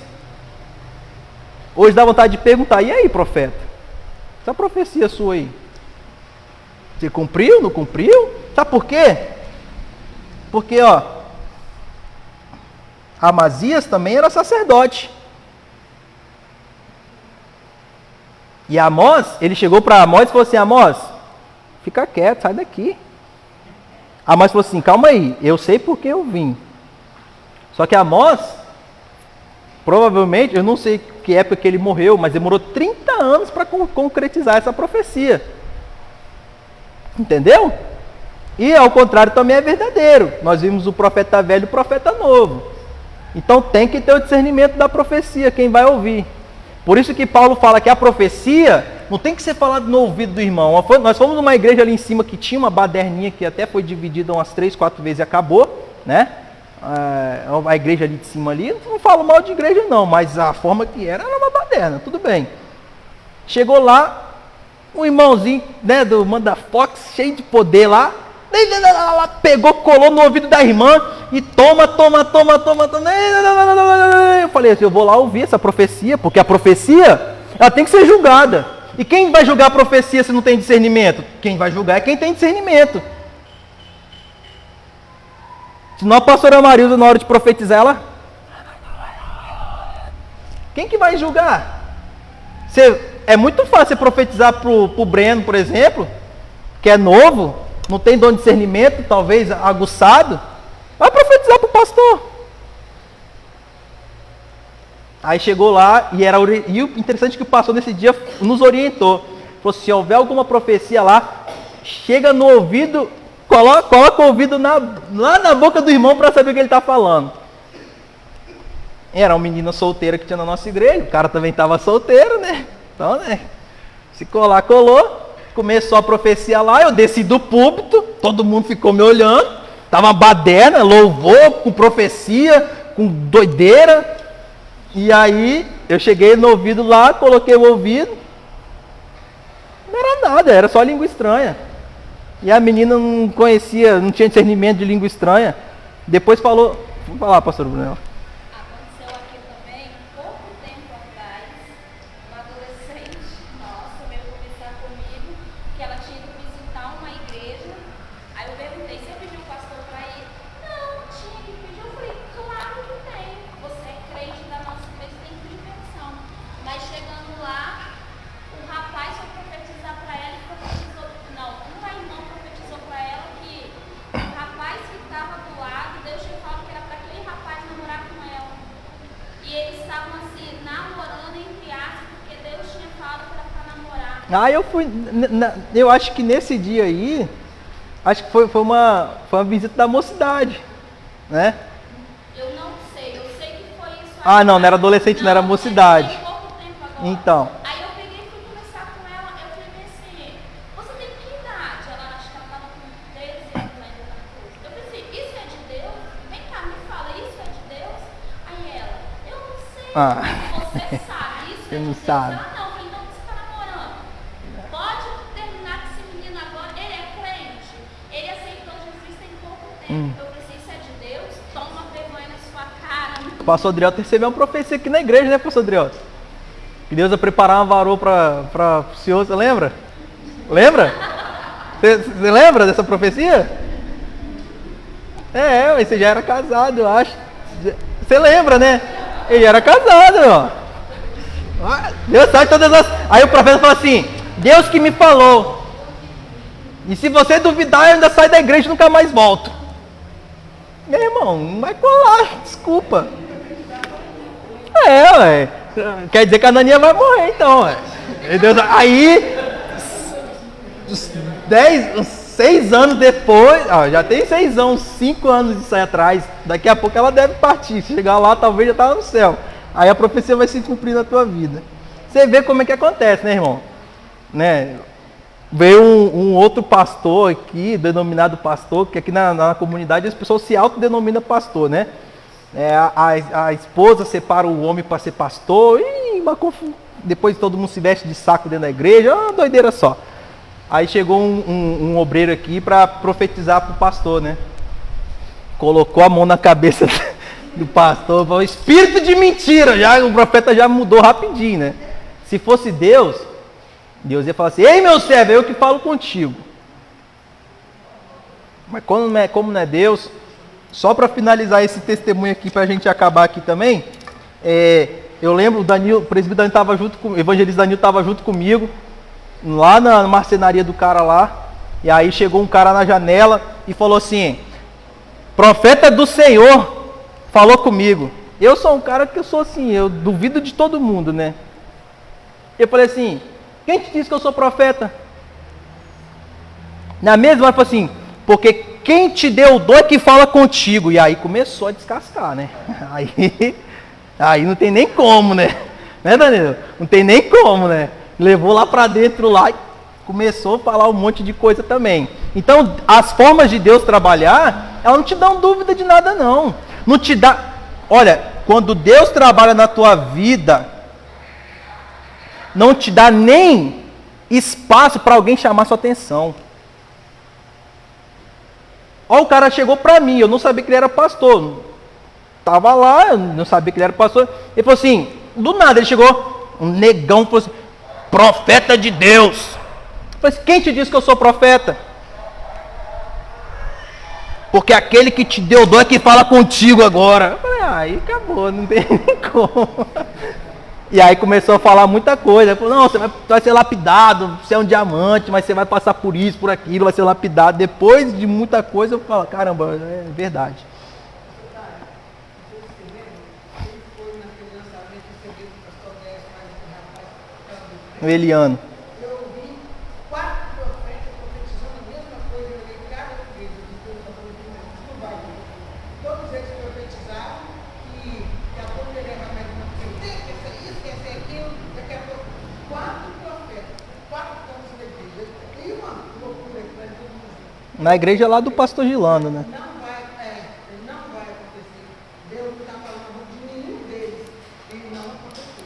Hoje dá vontade de perguntar, e aí, profeta? Essa profecia sua aí, você cumpriu, não cumpriu? Sabe por quê? Porque, Amazias também era sacerdote. E Amós, ele chegou para Amós e falou assim, Amós, fica quieto, sai daqui. Amós falou assim, calma aí, eu sei porque eu vim. Só que Amós, provavelmente, eu não sei que época que ele morreu, mas demorou 30 anos para concretizar essa profecia. Entendeu? E ao contrário também é verdadeiro. Nós vimos o profeta velho e o profeta novo. Então tem que ter o discernimento da profecia, quem vai ouvir. Por isso que Paulo fala que a profecia não tem que ser falado no ouvido do irmão. Nós fomos numa igreja ali em cima que tinha uma baderninha que até foi dividida umas 3, 4 vezes e acabou, né? A igreja ali de cima ali, não falo mal de igreja não, mas a forma que era uma baderna, tudo bem. Chegou lá, um irmãozinho, né, do Manda Fox, cheio de poder lá, Ela pegou, colou no ouvido da irmã e toma. Eu falei assim, eu vou lá ouvir essa profecia, porque a profecia, ela tem que ser julgada. E quem vai julgar a profecia se não tem discernimento? Quem vai julgar é quem tem discernimento. Senão a pastora Marilda, na hora de profetizar, ela... Quem que vai julgar? É muito fácil você profetizar pro Breno, por exemplo, que é novo, não tem dom de discernimento, talvez aguçado. Vai profetizar pro pastor. Aí chegou lá e o interessante é que o pastor nesse dia nos orientou. Falou, se houver alguma profecia lá, chega no ouvido, coloca o ouvido lá na boca do irmão para saber o que ele está falando. Era uma menina solteira que tinha na nossa igreja, o cara também estava solteiro, né? Então, né? Se colar, colou. Começou a profecia lá, eu desci do púlpito, todo mundo ficou me olhando. Tava uma baderna, louvor, com profecia, com doideira. E aí, eu cheguei no ouvido lá, coloquei o ouvido. Não era nada, era só língua estranha. E a menina não conhecia, não tinha discernimento de língua estranha. Depois falou... Vamos falar, pastor Brunel. Aconteceu aqui também, pouco tempo atrás, uma adolescente nossa veio conversar comigo que ela tinha ido visitar uma igreja. Aí eu perguntei, você pediu o pastor para ir? Não, tinha que pedir. Eu falei, claro que tem. Você é crente da nossa igreja, tem que pedir permissão. Mas chegando lá, o rapaz foi profetizar para ela e profetizou. Não, uma irmã profetizou para ela que o rapaz que estava do lado, Deus tinha falado que era para aquele rapaz namorar com ela. E eles estavam assim, namorando entre aspas, porque Deus tinha falado que era para namorar. Ah, eu acho que nesse dia aí, acho que foi uma visita da mocidade, né? Eu não sei, eu sei que foi isso. Ah, não era adolescente, não era mocidade. Tem pouco tempo agora. Então, Aí eu peguei e fui conversar com ela, eu falei assim, você tem que idade? Ela acho que ela estava com 13 anos ainda, 14. Eu falei assim, isso é de Deus? Vem cá, me fala, isso é de Deus? Aí ela, eu não sei, você sabe, isso Você é de não Deus? sabe. Ela, não, eu falei, então você está namorando. Pode terminar com esse menino agora, ele é crente, ele aceitou Jesus tem pouco tempo. Eu falei assim, isso é de Deus? Toma vergonha na sua cara. o pastor Adriel recebeu uma profecia aqui na igreja, né, pastor Adriel? Que Deus ia preparar uma varoa para o senhor, você lembra? Lembra? Você lembra dessa profecia? Você já era casado, eu acho. Você lembra, né? Ele era casado, ó. Deus sabe todas as... Aí o profeta falou assim, Deus que me falou. E se você duvidar, eu ainda saio da igreja e nunca mais volto. Meu irmão, não vai colar, desculpa. Ué. Quer dizer que a Anania vai morrer então, ué. Aí, 6 anos depois, já tem 6 anos, 5 anos de sair atrás. Daqui a pouco ela deve partir. Se chegar lá, talvez já estava no céu. Aí a profecia vai se cumprir na tua vida. Você vê como é que acontece, né, irmão? Né? Veio um outro pastor aqui, denominado pastor, que aqui na comunidade as pessoas se autodenominam pastor, né? A esposa separa o homem para ser pastor, e depois todo mundo se veste de saco dentro da igreja, uma doideira só. Aí chegou um obreiro aqui para profetizar para o pastor, né? Colocou a mão na cabeça do pastor, falou, espírito de mentira, o profeta já mudou rapidinho, né? Se fosse Deus ia falar assim, ei meu servo, eu que falo contigo. Mas como não é Deus, só para finalizar esse testemunho aqui, para a gente acabar aqui também, eu lembro, o presbítero Danilo estava junto comigo, o evangelista Danilo estava junto comigo, lá na marcenaria do cara lá, e aí chegou um cara na janela e falou assim, profeta do Senhor falou comigo. Eu sou um cara que eu sou assim, eu duvido de todo mundo, né? Eu falei assim, quem te disse que eu sou profeta? Na mesma hora, falou assim, porque quem te deu o dom é que fala contigo. E aí começou a descascar, né? Aí não tem nem como, né? Né, Danilo? Não tem nem como, né? Levou lá pra dentro lá e começou a falar um monte de coisa também. Então, as formas de Deus trabalhar, elas não te dão dúvida de nada, não. Não te dá... Olha, quando Deus trabalha na tua vida, não te dá nem espaço para alguém chamar sua atenção. Ó, o cara chegou para mim, eu não sabia que ele era pastor. Tava lá, eu não sabia que ele era pastor. Ele falou assim, do nada ele chegou, um negão, falou assim, profeta de Deus. Eu falei assim, quem te disse que eu sou profeta? Porque aquele que te deu dom é que fala contigo agora. Eu falei, aí acabou, não tem nem como. E aí começou a falar muita coisa. Ele falou, não, você vai ser lapidado, você é um diamante, mas você vai passar por isso, por aquilo, vai ser lapidado. Depois de muita coisa, eu falo, caramba, é verdade. O Eliano. Eu ouvi 4 profetas profetizando a mesma coisa, eu li cada igreja de Deus, não vai ver. Todos eles profetizaram que a pouco ele era mais uma coisa, quer ser isso, quer ser aquilo, daqui a pouco 4 profetas, 4 pontos da igreja. E uma loucura que vai todo mundo. Na igreja lá do pastor Gilano, né? Não vai acontecer. Deus não está falando de nenhum deles, ele não aconteceu.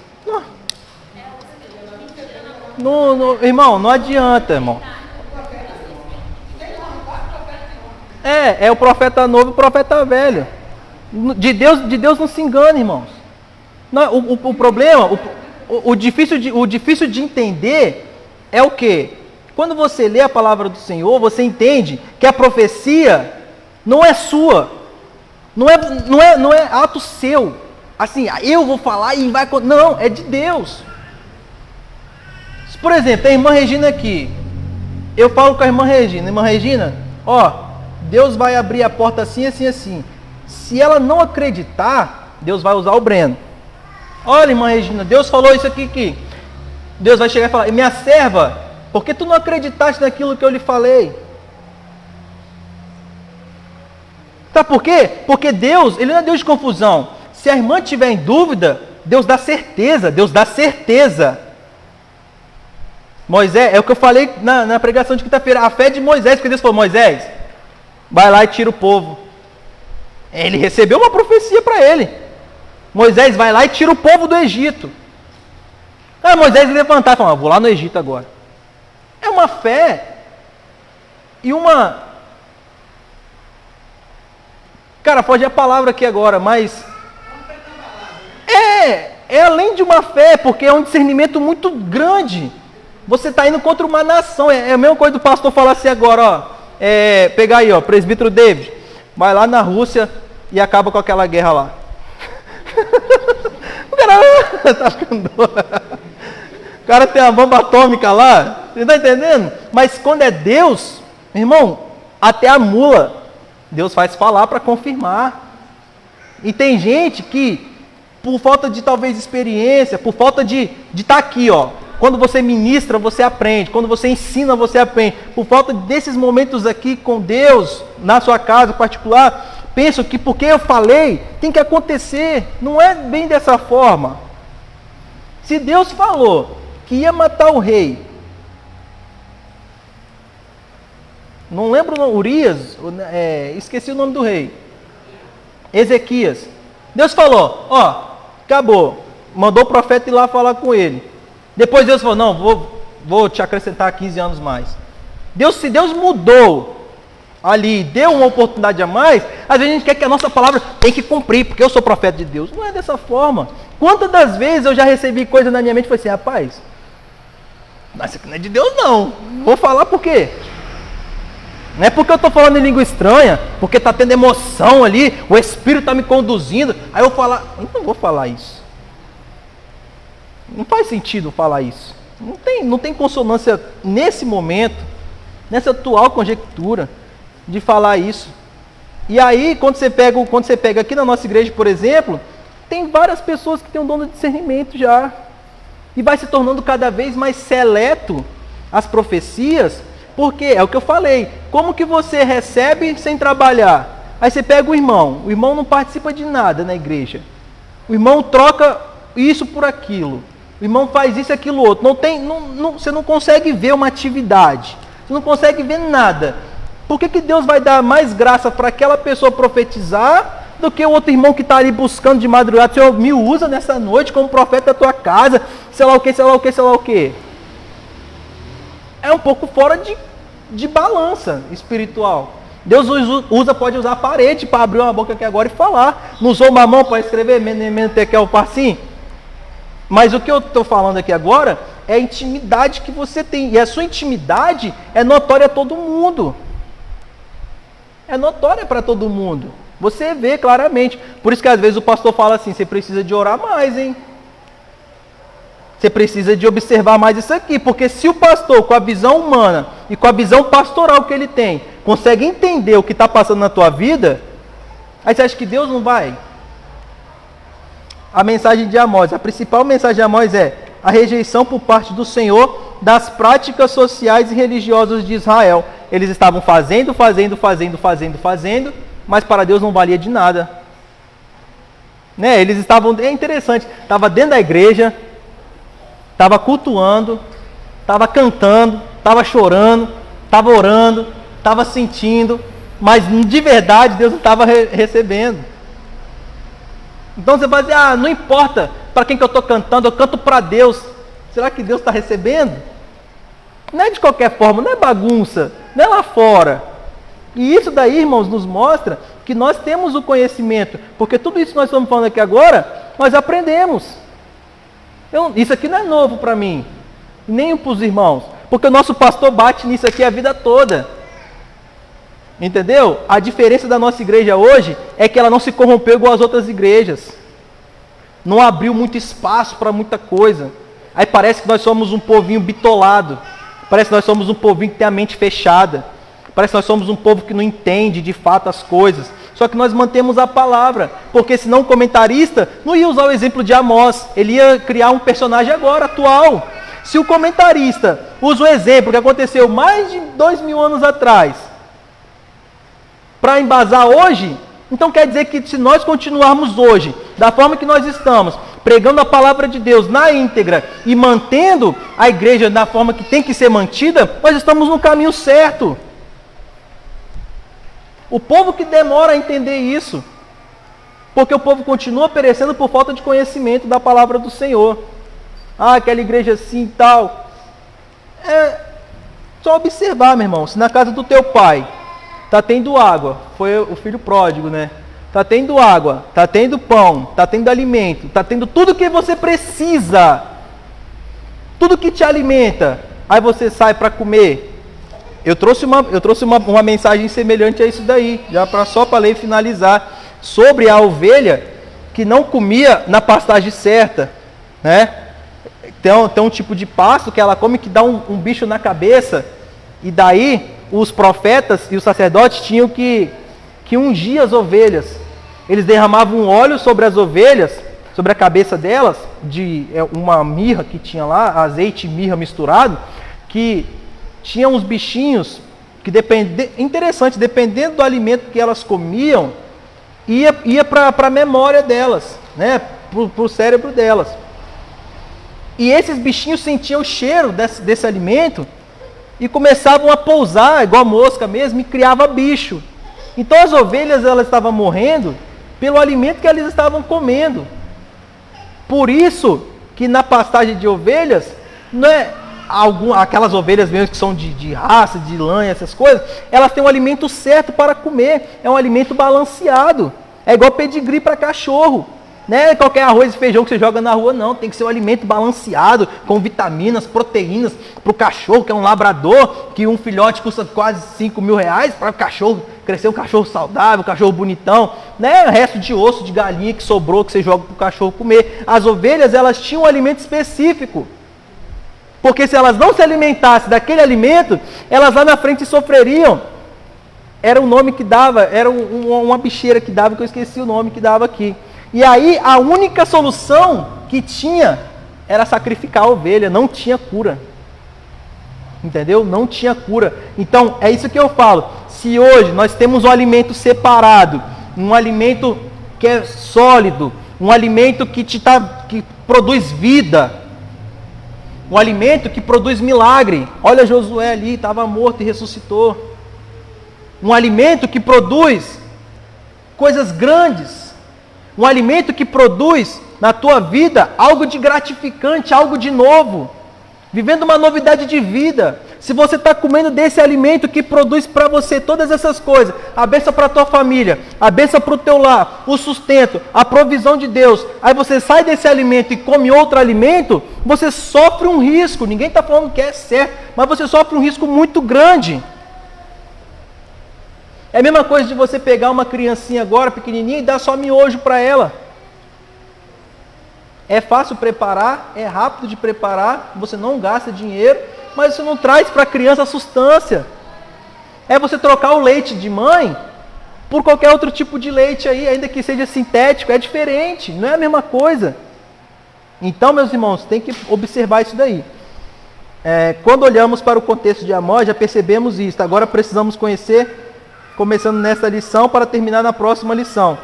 Irmão, não adianta, irmão. É o profeta novo e o profeta velho. De Deus não se engana, irmãos. Não, o problema, o difícil de entender é o quê? Quando você lê a palavra do Senhor, você entende que a profecia não é sua. Não é ato seu. Assim, eu vou falar e vai... Não, é de Deus. Por exemplo, tem a irmã Regina aqui. Eu falo com a irmã Regina, ó, Deus vai abrir a porta assim, assim, assim. Se ela não acreditar, Deus vai usar o Breno. Olha, irmã Regina, Deus falou isso aqui. Deus vai chegar e falar, minha serva, por que tu não acreditaste naquilo que eu lhe falei? Sabe por quê? Porque Deus, Ele não é Deus de confusão. Se a irmã tiver em dúvida, Deus dá certeza. Moisés, é o que eu falei na pregação de quinta-feira, a fé de Moisés, porque Deus falou, Moisés, vai lá e tira o povo. Ele recebeu uma profecia para ele. Moisés, vai lá e tira o povo do Egito. Aí Moisés levantar e falar, vou lá no Egito agora. É uma fé e uma... Cara, foge a palavra aqui agora, mas... É além de uma fé, porque é um discernimento muito grande. Você está indo contra uma nação. É a mesma coisa do pastor falar assim agora, ó. Pegar aí, ó, presbítero David. Vai lá na Rússia e acaba com aquela guerra lá. O cara tá ficando doido. O cara tem uma bomba atômica lá. Você está entendendo? Mas quando é Deus, irmão, até a mula, Deus faz falar para confirmar. E tem gente que, por falta de talvez experiência, por falta de estar aqui, ó. Quando você ministra, você aprende. Quando você ensina, você aprende. Por falta desses momentos aqui com Deus, na sua casa particular, penso que porque eu falei, tem que acontecer. Não é bem dessa forma. Se Deus falou que ia matar o rei, não lembro, Urias, esqueci o nome do rei. Ezequias. Deus falou, ó, acabou. Mandou o profeta ir lá falar com ele. Depois Deus falou, não, vou te acrescentar 15 anos mais. Se Deus mudou ali, deu uma oportunidade a mais, às vezes a gente quer que a nossa palavra tem que cumprir, porque eu sou profeta de Deus. Não é dessa forma. Quantas das vezes eu já recebi coisa na minha mente e falei assim, rapaz, isso aqui não é de Deus não. Vou falar por quê? Não é porque eu estou falando em língua estranha, porque está tendo emoção ali, o Espírito está me conduzindo, aí eu falar, eu não vou falar isso. Não faz sentido falar isso. Não tem consonância nesse momento, nessa atual conjectura, de falar isso. E aí, quando você pega aqui na nossa igreja, por exemplo, tem várias pessoas que têm um dom de discernimento já. E vai se tornando cada vez mais seleto as profecias, porque é o que eu falei. Como que você recebe sem trabalhar? Aí você pega o irmão não participa de nada na igreja. O irmão troca isso por aquilo. O irmão faz isso e aquilo outro. Você não consegue ver uma atividade. Você não consegue ver nada. Por que Deus vai dar mais graça para aquela pessoa profetizar do que o outro irmão que está ali buscando de madrugada? Senhor, me usa nessa noite como profeta da tua casa. Sei lá o que, sei lá o que, sei lá o que. É um pouco fora de balança espiritual. Deus pode usar a parede para abrir uma boca aqui agora e falar. Não usou uma mão para escrever, menementekel parsim. Mas o que eu estou falando aqui agora é a intimidade que você tem. E a sua intimidade é notória a todo mundo. É notória para todo mundo. Você vê claramente. Por isso que às vezes o pastor fala assim, você precisa de orar mais, hein? Você precisa de observar mais isso aqui. Porque se o pastor, com a visão humana e com a visão pastoral que ele tem, consegue entender o que está passando na tua vida, aí você acha que Deus não vai? A mensagem de Amós, a principal mensagem de Amós é a rejeição por parte do Senhor das práticas sociais e religiosas de Israel. Eles estavam fazendo, mas para Deus não valia de nada. Né? Eles estavam, é interessante, estava dentro da igreja, estava cultuando, estava cantando, estava chorando, estava orando, estava sentindo, mas de verdade Deus não estava recebendo. Então você vai dizer, não importa para quem que eu estou cantando, eu canto para Deus. Será que Deus está recebendo? Não é de qualquer forma, não é bagunça, não é lá fora. E isso daí, irmãos, nos mostra que nós temos o conhecimento, porque tudo isso que nós estamos falando aqui agora, nós aprendemos. Isso aqui não é novo para mim, nem para os irmãos, porque o nosso pastor bate nisso aqui a vida toda. Entendeu? A diferença da nossa igreja hoje é que ela não se corrompeu igual as outras igrejas. Não abriu muito espaço para muita coisa. Aí parece que nós somos um povinho bitolado. Parece que nós somos um povinho que tem a mente fechada. Parece que nós somos um povo que não entende de fato as coisas. Só que nós mantemos a palavra. Porque senão o comentarista não ia usar o exemplo de Amós. Ele ia criar um personagem agora, atual. Se o comentarista usa o exemplo que aconteceu mais de 2000 anos atrás, para embasar hoje, então quer dizer que se nós continuarmos hoje, da forma que nós estamos, pregando a palavra de Deus na íntegra e mantendo a igreja da forma que tem que ser mantida, nós estamos no caminho certo. O povo que demora a entender isso, porque o povo continua perecendo por falta de conhecimento da palavra do Senhor. Aquela igreja assim e tal. É só observar, meu irmão, se na casa do teu pai está tendo água, foi o filho pródigo, né? Está tendo água, está tendo pão, está tendo alimento, está tendo tudo que você precisa, tudo que te alimenta, aí você sai para comer. Eu trouxe uma mensagem semelhante a isso daí, só para ler e finalizar, sobre a ovelha que não comia na pastagem certa, né? Tem um tipo de pasto que ela come que dá um bicho na cabeça, e daí os profetas e os sacerdotes tinham que ungir as ovelhas. Eles derramavam óleo sobre as ovelhas, sobre a cabeça delas, de uma mirra que tinha lá, azeite e mirra misturado, que tinha uns bichinhos que, interessante, dependendo do alimento que elas comiam, ia para a memória delas, né, para o cérebro delas. E esses bichinhos sentiam o cheiro desse alimento e começavam a pousar, igual a mosca mesmo, e criava bicho. Então as ovelhas elas estavam morrendo pelo alimento que elas estavam comendo. Por isso que na pastagem de ovelhas, não é aquelas ovelhas mesmo que são de raça, de lã, essas coisas, elas têm um alimento certo para comer, é um alimento balanceado. É igual pedigree para cachorro. Não é qualquer arroz e feijão que você joga na rua, não. Tem que ser um alimento balanceado, com vitaminas, proteínas, para o cachorro, que é um labrador, que um filhote custa quase 5 mil reais, para o cachorro crescer um cachorro saudável, um cachorro bonitão. Não é o resto de osso de galinha que sobrou, que você joga para o cachorro comer. As ovelhas, elas tinham um alimento específico. Porque se elas não se alimentassem daquele alimento, elas lá na frente sofreriam. Era um nome que dava, era uma bicheira que dava, que eu esqueci o nome que dava aqui. E aí a única solução que tinha era sacrificar a ovelha, não tinha cura. Entendeu? Não tinha cura. Então é isso que eu falo. Se hoje nós temos um alimento separado, um alimento que é sólido, um alimento que produz vida, um alimento que produz milagre. Olha Josué ali, estava morto e ressuscitou. Um alimento que produz coisas grandes. Um alimento que produz na tua vida algo de gratificante, algo de novo. vivendo uma novidade de vida. Se você está comendo desse alimento que produz para você todas essas coisas, a bênção para a tua família, a bênção para o teu lar, o sustento, a provisão de Deus, aí você sai desse alimento e come outro alimento, você sofre um risco. Ninguém está falando que é certo, mas você sofre um risco muito grande. É a mesma coisa de você pegar uma criancinha agora, pequenininha, e dar só miojo para ela. É fácil preparar, é rápido de preparar, você não gasta dinheiro, mas você não traz para a criança a sustância. É você trocar o leite de mãe por qualquer outro tipo de leite aí, ainda que seja sintético, é diferente, não é a mesma coisa. Então, meus irmãos, tem que observar isso daí. Quando olhamos para o contexto de Amós, já percebemos isso. Agora precisamos conhecer, começando nesta lição, para terminar na próxima lição.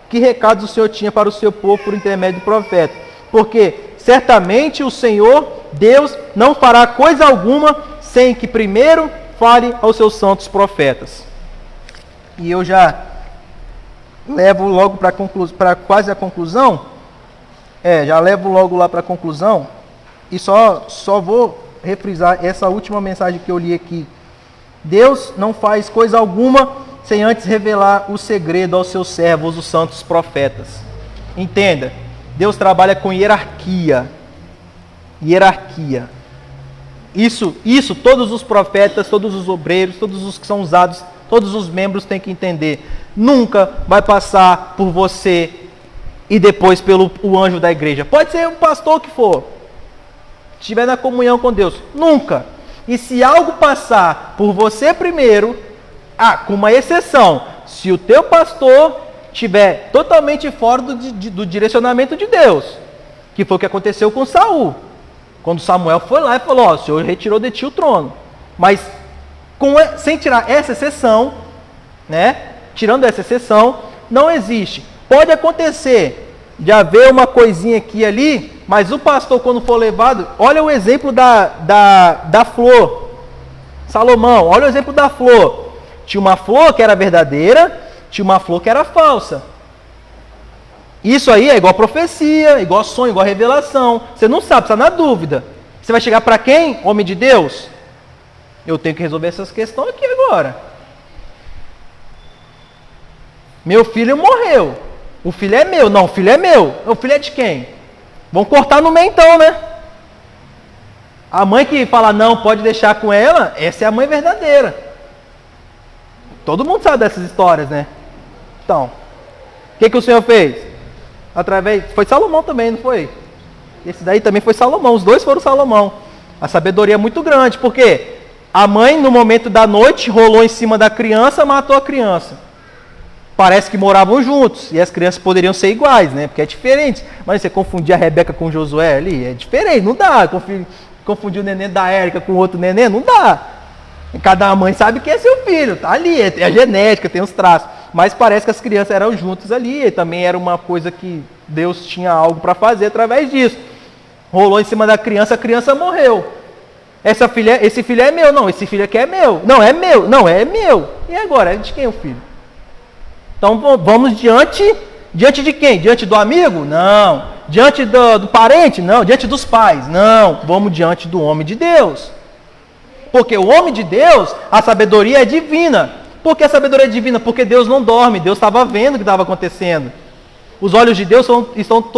Que recados o Senhor tinha para o seu povo por intermédio do profeta? Porque certamente o Senhor, Deus, não fará coisa alguma sem que primeiro fale aos seus santos profetas. E eu já levo logo para quase a conclusão. Já levo logo lá para a conclusão. E só vou refrisar essa última mensagem que eu li aqui. Deus não faz coisa alguma sem antes revelar o segredo aos seus servos, os santos profetas. Entenda, Deus trabalha com hierarquia. Hierarquia. Isso todos os profetas, todos os obreiros, todos os que são usados, todos os membros têm que entender. Nunca vai passar por você e depois pelo anjo da igreja. Pode ser o pastor que for, estiver na comunhão com Deus. Nunca. E se algo passar por você primeiro, com uma exceção, se o teu pastor estiver totalmente fora do direcionamento de Deus, que foi o que aconteceu com Saul, quando Samuel foi lá e falou, o Senhor retirou de ti o trono. Mas sem tirar essa exceção, tirando essa exceção, não existe. Pode acontecer de haver uma coisinha aqui e ali, mas o pastor, quando for levado, olha o exemplo da flor. Salomão, olha o exemplo da flor. Tinha uma flor que era verdadeira, tinha uma flor que era falsa. Isso aí é igual profecia, igual sonho, igual revelação. Você não sabe, você está na dúvida. Você vai chegar para quem? Homem de Deus? Eu tenho que resolver essas questões aqui agora. Meu filho morreu. O filho é meu. Não, o filho é meu. O filho é de quem? Vamos cortar no meio então, né? A mãe que fala não, pode deixar com ela, essa é a mãe verdadeira. Todo mundo sabe dessas histórias, né? Então, o que o Senhor fez? Foi Salomão também, não foi? Esse daí também foi Salomão, os dois foram Salomão. A sabedoria é muito grande, porque a mãe, no momento da noite, rolou em cima da criança, matou a criança. Parece que moravam juntos, e as crianças poderiam ser iguais, né? Porque é diferente. Mas você confundir a Rebeca com Josué ali, é diferente, não dá. Confundir o neném da Érica com outro neném, não dá. Cada mãe sabe quem é seu filho, tá ali, é a genética, tem os traços. Mas parece que as crianças eram juntas ali, e também era uma coisa que Deus tinha algo para fazer através disso. Rolou em cima da criança, a criança morreu. Esse filho é meu, não, esse filho aqui é meu. Não, é meu, não, é meu. E agora, de quem é o filho? Então vamos diante de quem? Diante do amigo? Não. Diante do parente? Não. Diante dos pais? Não. Vamos diante do homem de Deus. Porque o homem de Deus, a sabedoria é divina. Por que a sabedoria é divina? Porque Deus não dorme, Deus estava vendo o que estava acontecendo. Os olhos de Deus estão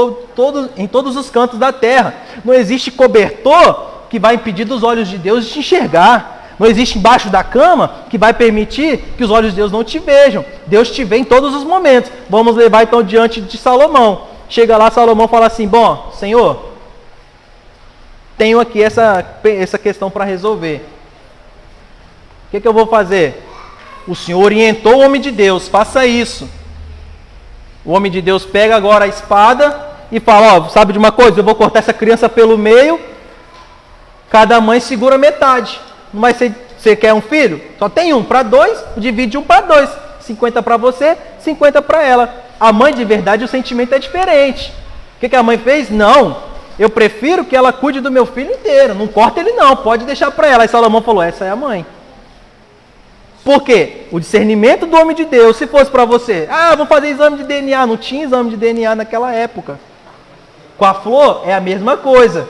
em todos os cantos da terra. Não existe cobertor que vai impedir dos olhos de Deus de te enxergar. Não existe embaixo da cama que vai permitir que os olhos de Deus não te vejam. Deus te vê em todos os momentos. Vamos levar então diante de Salomão. Chega lá, Salomão fala assim, bom, Senhor, tenho aqui essa questão para resolver. O que eu vou fazer? O Senhor orientou o homem de Deus, faça isso. O homem de Deus pega agora a espada e fala, sabe de uma coisa? Eu vou cortar essa criança pelo meio, cada mãe segura metade. Mas você quer um filho? Só tem um para dois, divide um para dois. 50 para você, 50 para ela. A mãe de verdade, o sentimento é diferente. O que a mãe fez? Não, eu prefiro que ela cuide do meu filho inteiro. Não corta ele não, pode deixar para ela. Aí Salomão falou, essa é a mãe. Por quê? O discernimento do homem de Deus, se fosse para você, vou fazer exame de DNA. Não tinha exame de DNA naquela época. Com a flor é a mesma coisa.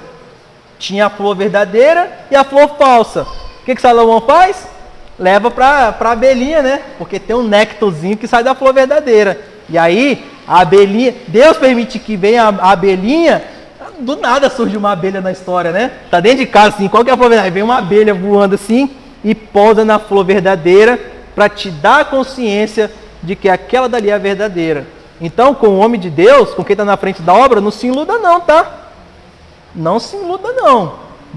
Tinha a flor verdadeira e a flor falsa. O que Salomão faz? Leva para a abelhinha, né? Porque tem um néctarzinho que sai da flor verdadeira. E aí, a abelhinha, Deus permite que venha a abelhinha, do nada surge uma abelha na história, né? Tá dentro de casa assim, qual que é a flor verdadeira? Aí vem uma abelha voando assim e pousa na flor verdadeira para te dar a consciência de que aquela dali é a verdadeira. Então, com o homem de Deus, com quem está na frente da obra, não se iluda não, tá? Não se iluda não.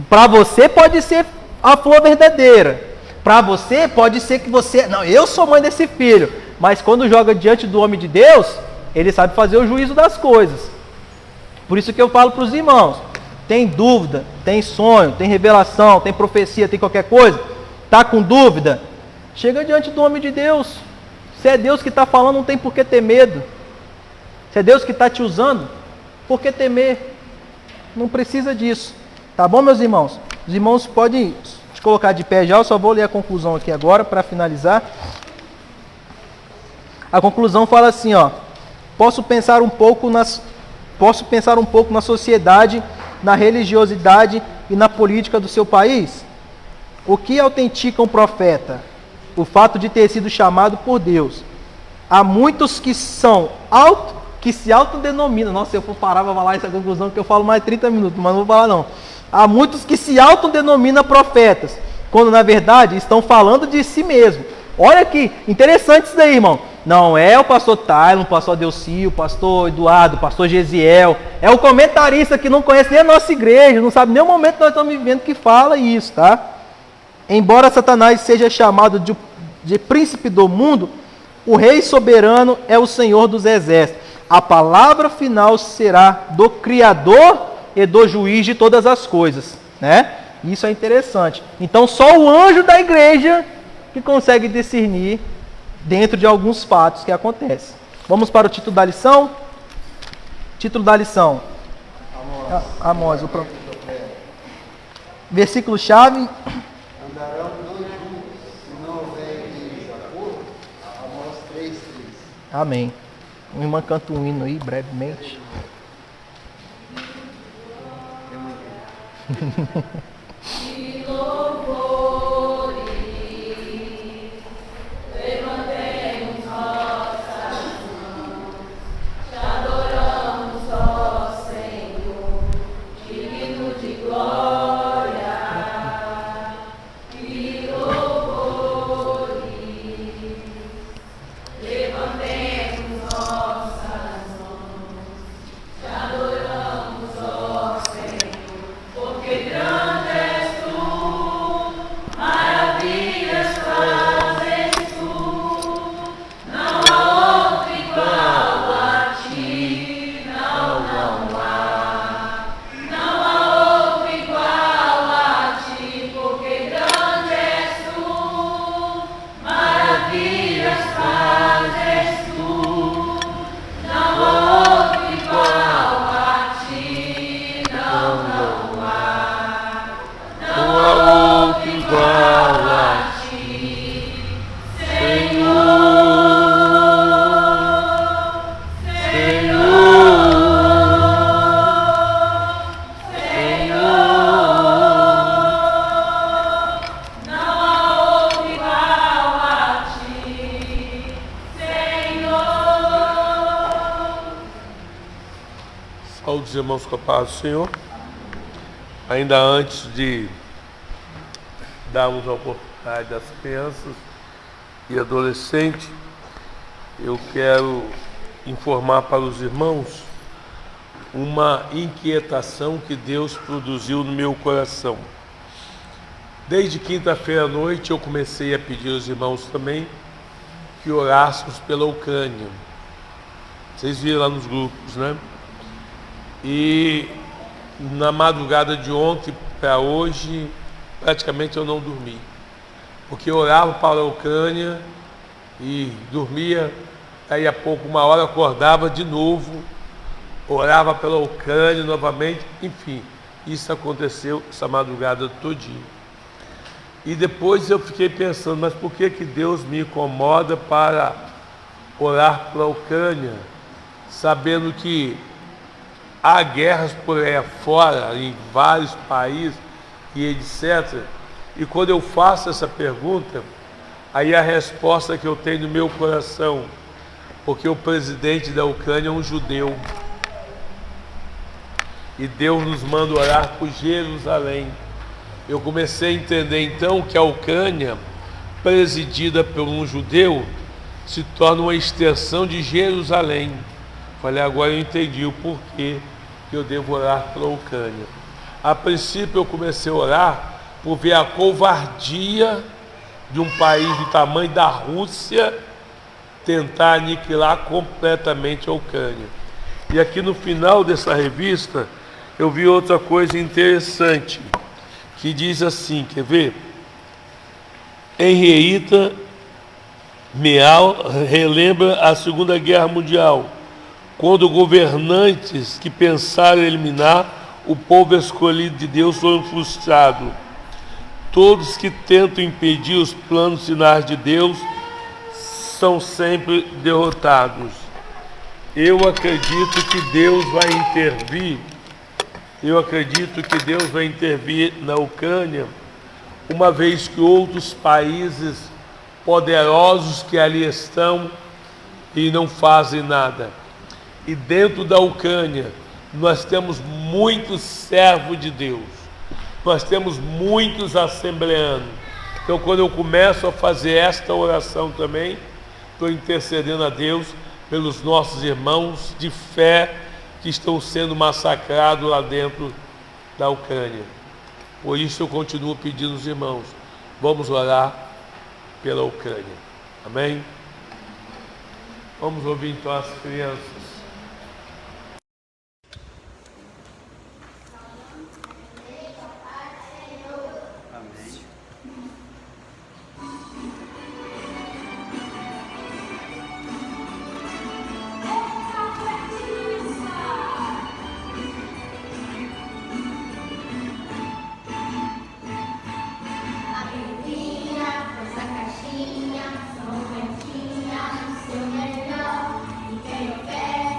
Para você pode ser a flor verdadeira. Para você pode ser que você... Não, eu sou mãe desse filho. Mas quando joga diante do homem de Deus, ele sabe fazer o juízo das coisas. Por isso que eu falo para os irmãos. Tem dúvida, tem sonho, tem revelação, tem profecia, tem qualquer coisa. Está com dúvida? Chega diante do homem de Deus. Se é Deus que está falando, não tem por que ter medo. Se é Deus que está te usando, por que temer? Não precisa disso. Tá bom, meus irmãos? Os irmãos podem se colocar de pé já. Eu só vou ler a conclusão aqui agora para finalizar. A conclusão fala assim, ó. Posso pensar um pouco na sociedade, na religiosidade e na política do seu país? O que autentica um profeta? O fato de ter sido chamado por Deus. Há muitos que se autodenominam. Nossa, se eu for parar para falar essa conclusão, que eu falo mais 30 minutos, mas não vou falar não. Há muitos que se autodenominam profetas, quando na verdade estão falando de si mesmo. Olha que interessante isso daí, irmão. Não é o pastor Tylon, o pastor Adelcio, o pastor Eduardo, o pastor Gesiel. É o comentarista que não conhece nem a nossa igreja, não sabe nem o momento que nós estamos vivendo que fala isso, tá? Embora Satanás seja chamado de príncipe do mundo, o rei soberano é o Senhor dos exércitos. A palavra final será do Criador e do juiz de todas as coisas, né? Isso é interessante. Então só o anjo da igreja que consegue discernir dentro de alguns fatos que acontecem. Vamos para o título da lição? Título da lição. Amós. Versículo-chave. Andarão dois juntos, se não houver desacordo. Amós 3:3. Amém. Uma irmã canta um hino aí, brevemente. Saúde os irmãos com a paz do Senhor. Ainda antes de darmos a oportunidade das crianças e adolescentes, eu quero informar para os irmãos uma inquietação que Deus produziu no meu coração. Desde quinta-feira à noite eu comecei a pedir aos irmãos também que orássemos pela Ucrânia. Vocês viram lá nos grupos, né? E na madrugada de ontem para hoje, praticamente eu não dormi, porque eu orava para a Ucrânia e dormia, aí a pouco, uma hora, acordava de novo, orava pela Ucrânia novamente, enfim, isso aconteceu essa madrugada todinha. E depois eu fiquei pensando, mas por que Deus me incomoda para orar pela Ucrânia, sabendo que há guerras por aí fora, em vários países e etc. E quando eu faço essa pergunta, aí a resposta que eu tenho no meu coração, porque o presidente da Ucrânia é um judeu. E Deus nos manda orar por Jerusalém. Eu comecei a entender então que a Ucrânia, presidida por um judeu, se torna uma extensão de Jerusalém. Falei, agora eu entendi o porquê que eu devo orar pela Ucrânia. A princípio eu comecei a orar por ver a covardia de um país do tamanho da Rússia tentar aniquilar completamente a Ucrânia. E aqui no final dessa revista eu vi outra coisa interessante, que diz assim, quer ver? Henrietta Meal relembra a Segunda Guerra Mundial, quando governantes que pensaram eliminar o povo escolhido de Deus foram frustrados. Todos que tentam impedir os planos finais de Deus são sempre derrotados. Eu acredito que Deus vai intervir. Eu acredito que Deus vai intervir na Ucrânia, uma vez que outros países poderosos que ali estão e não fazem nada. E dentro da Ucrânia nós temos muitos servos de Deus, nós temos muitos assembleanos. Então quando eu começo a fazer esta oração também, estou intercedendo a Deus pelos nossos irmãos de fé que estão sendo massacrados lá dentro da Ucrânia. Por isso eu continuo pedindo aos irmãos, vamos orar pela Ucrânia. Amém? Vamos ouvir então as crianças. Seu melhor e quem oferece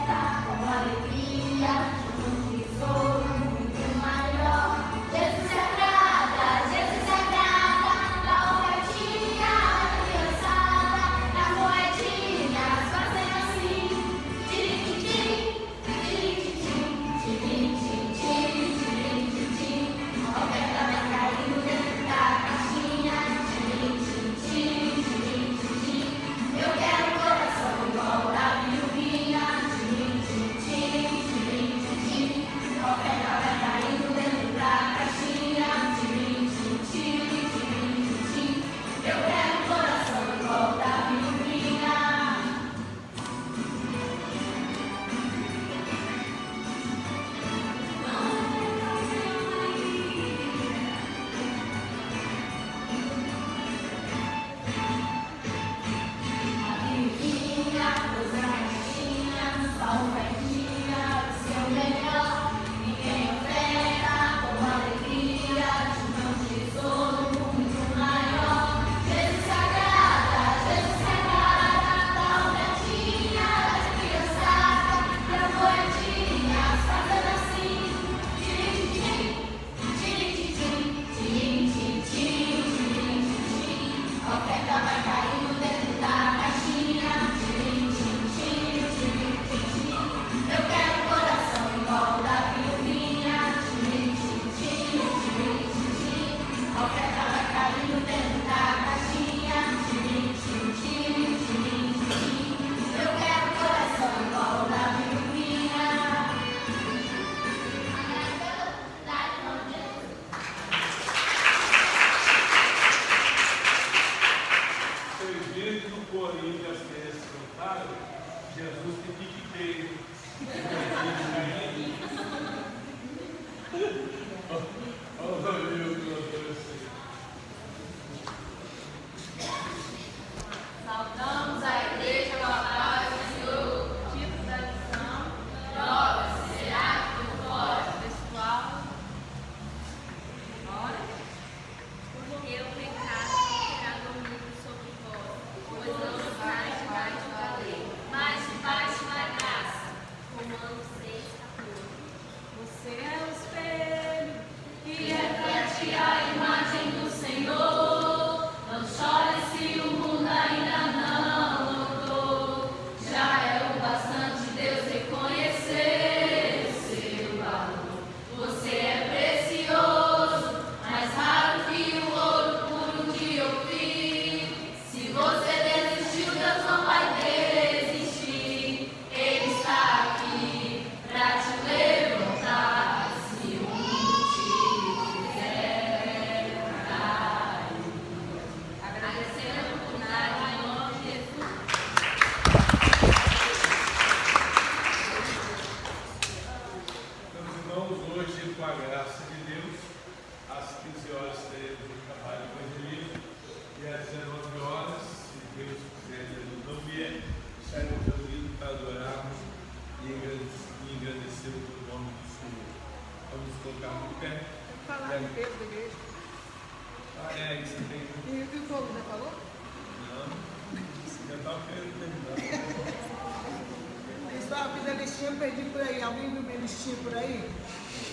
listinha eu perdi por aí. Alguém viu minha listinha por aí?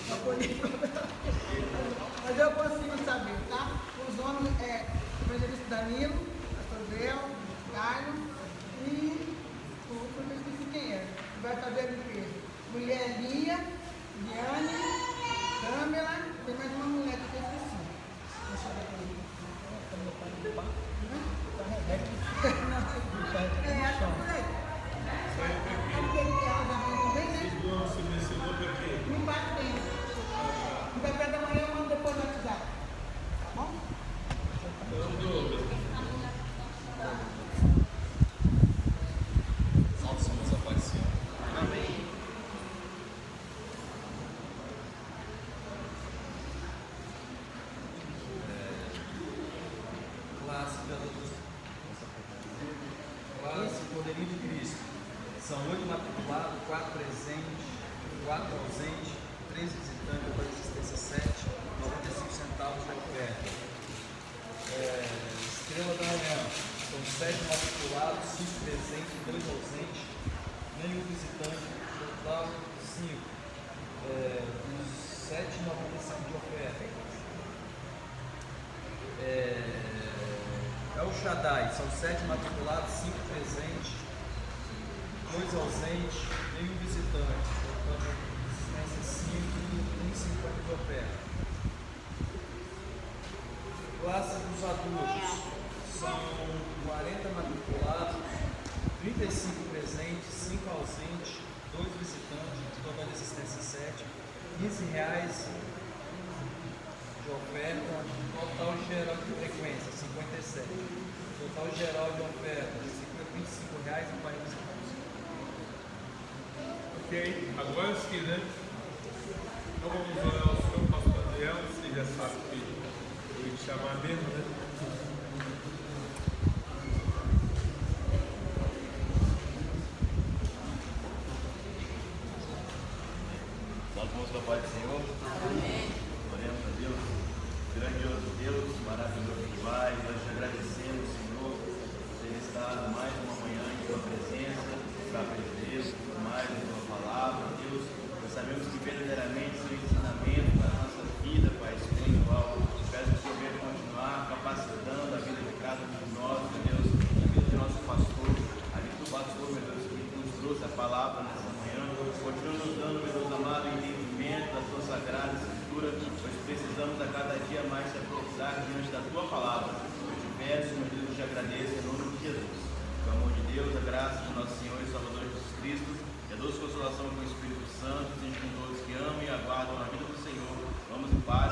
Pra poder... Mas eu consigo saber, tá? Os homens é evangelista Danilo, pastor Bel, Caio e o outro eu esqueci quem é. Vai fazer a limpeza. Mulher Lia, Diane, Câmara, tem mais uma mulher que eu esqueci. Deixa eu ver pra ele. Você mencionou para quê? Não bate bem. No café da manhã eu mando depois no WhatsApp. Tá bom? Salve, somos a paz do Senhor. Amém. Classe Poderio de Cristo. São 8 matriculados, 4 presentes, 4 ausentes, 3 visitantes, para assistência 7, 95 centavos de oferta. Estrela da Manhã. São 7 matriculados, 5 presentes, 2 ausentes, nenhum visitante, total 5. Os 7,95 de oferta. É o Shaddai, são 7 matriculados, 5 presentes, 2 ausentes, nenhum visitante, portanto, assistência 5 e 1,50 de oferta. Classe dos adultos, são 40 matriculados, 35 presentes, 5 ausentes, 2 visitantes, total de assistência 7, R$15 de oferta, total geral de frequência, 57. Total geral de oferta, R$25,40. Ok, agora sim, né? Então vamos orar ao Senhor, pastor Adriel, você já sabe que eu ia te chamar mesmo, né? Nós vamos para a paz do Senhor. Amém. Oremos a Deus, grandioso Deus, maravilhoso que vai. Nós te agradecemos, Senhor, por ter estado mais uma manhã em tua presença, para aprender mais a tua palavra, Deus. Nós sabemos que verdadeiramente seu ensinamento para a nossa vida, Pai espiritual. Peço que o Senhor venha continuar capacitando a vida de cada um de nós, meu Deus, a vida do nosso pastor, a vida do pastor, meu Deus, que nos trouxe a palavra nessa manhã. Continua nos dando, meu Deus amado, entendimento da tua sagrada escritura, pois precisamos a cada dia mais se aprofundar diante da tua palavra. Eu te peço, meu Deus, eu te agradeço em nome de Jesus. O amor de Deus, a graça de nosso Senhor e Salvador Jesus Cristo, e a doce consolação com o Espírito Santo, seja com todos que amam e aguardam a vida do Senhor. Vamos em paz.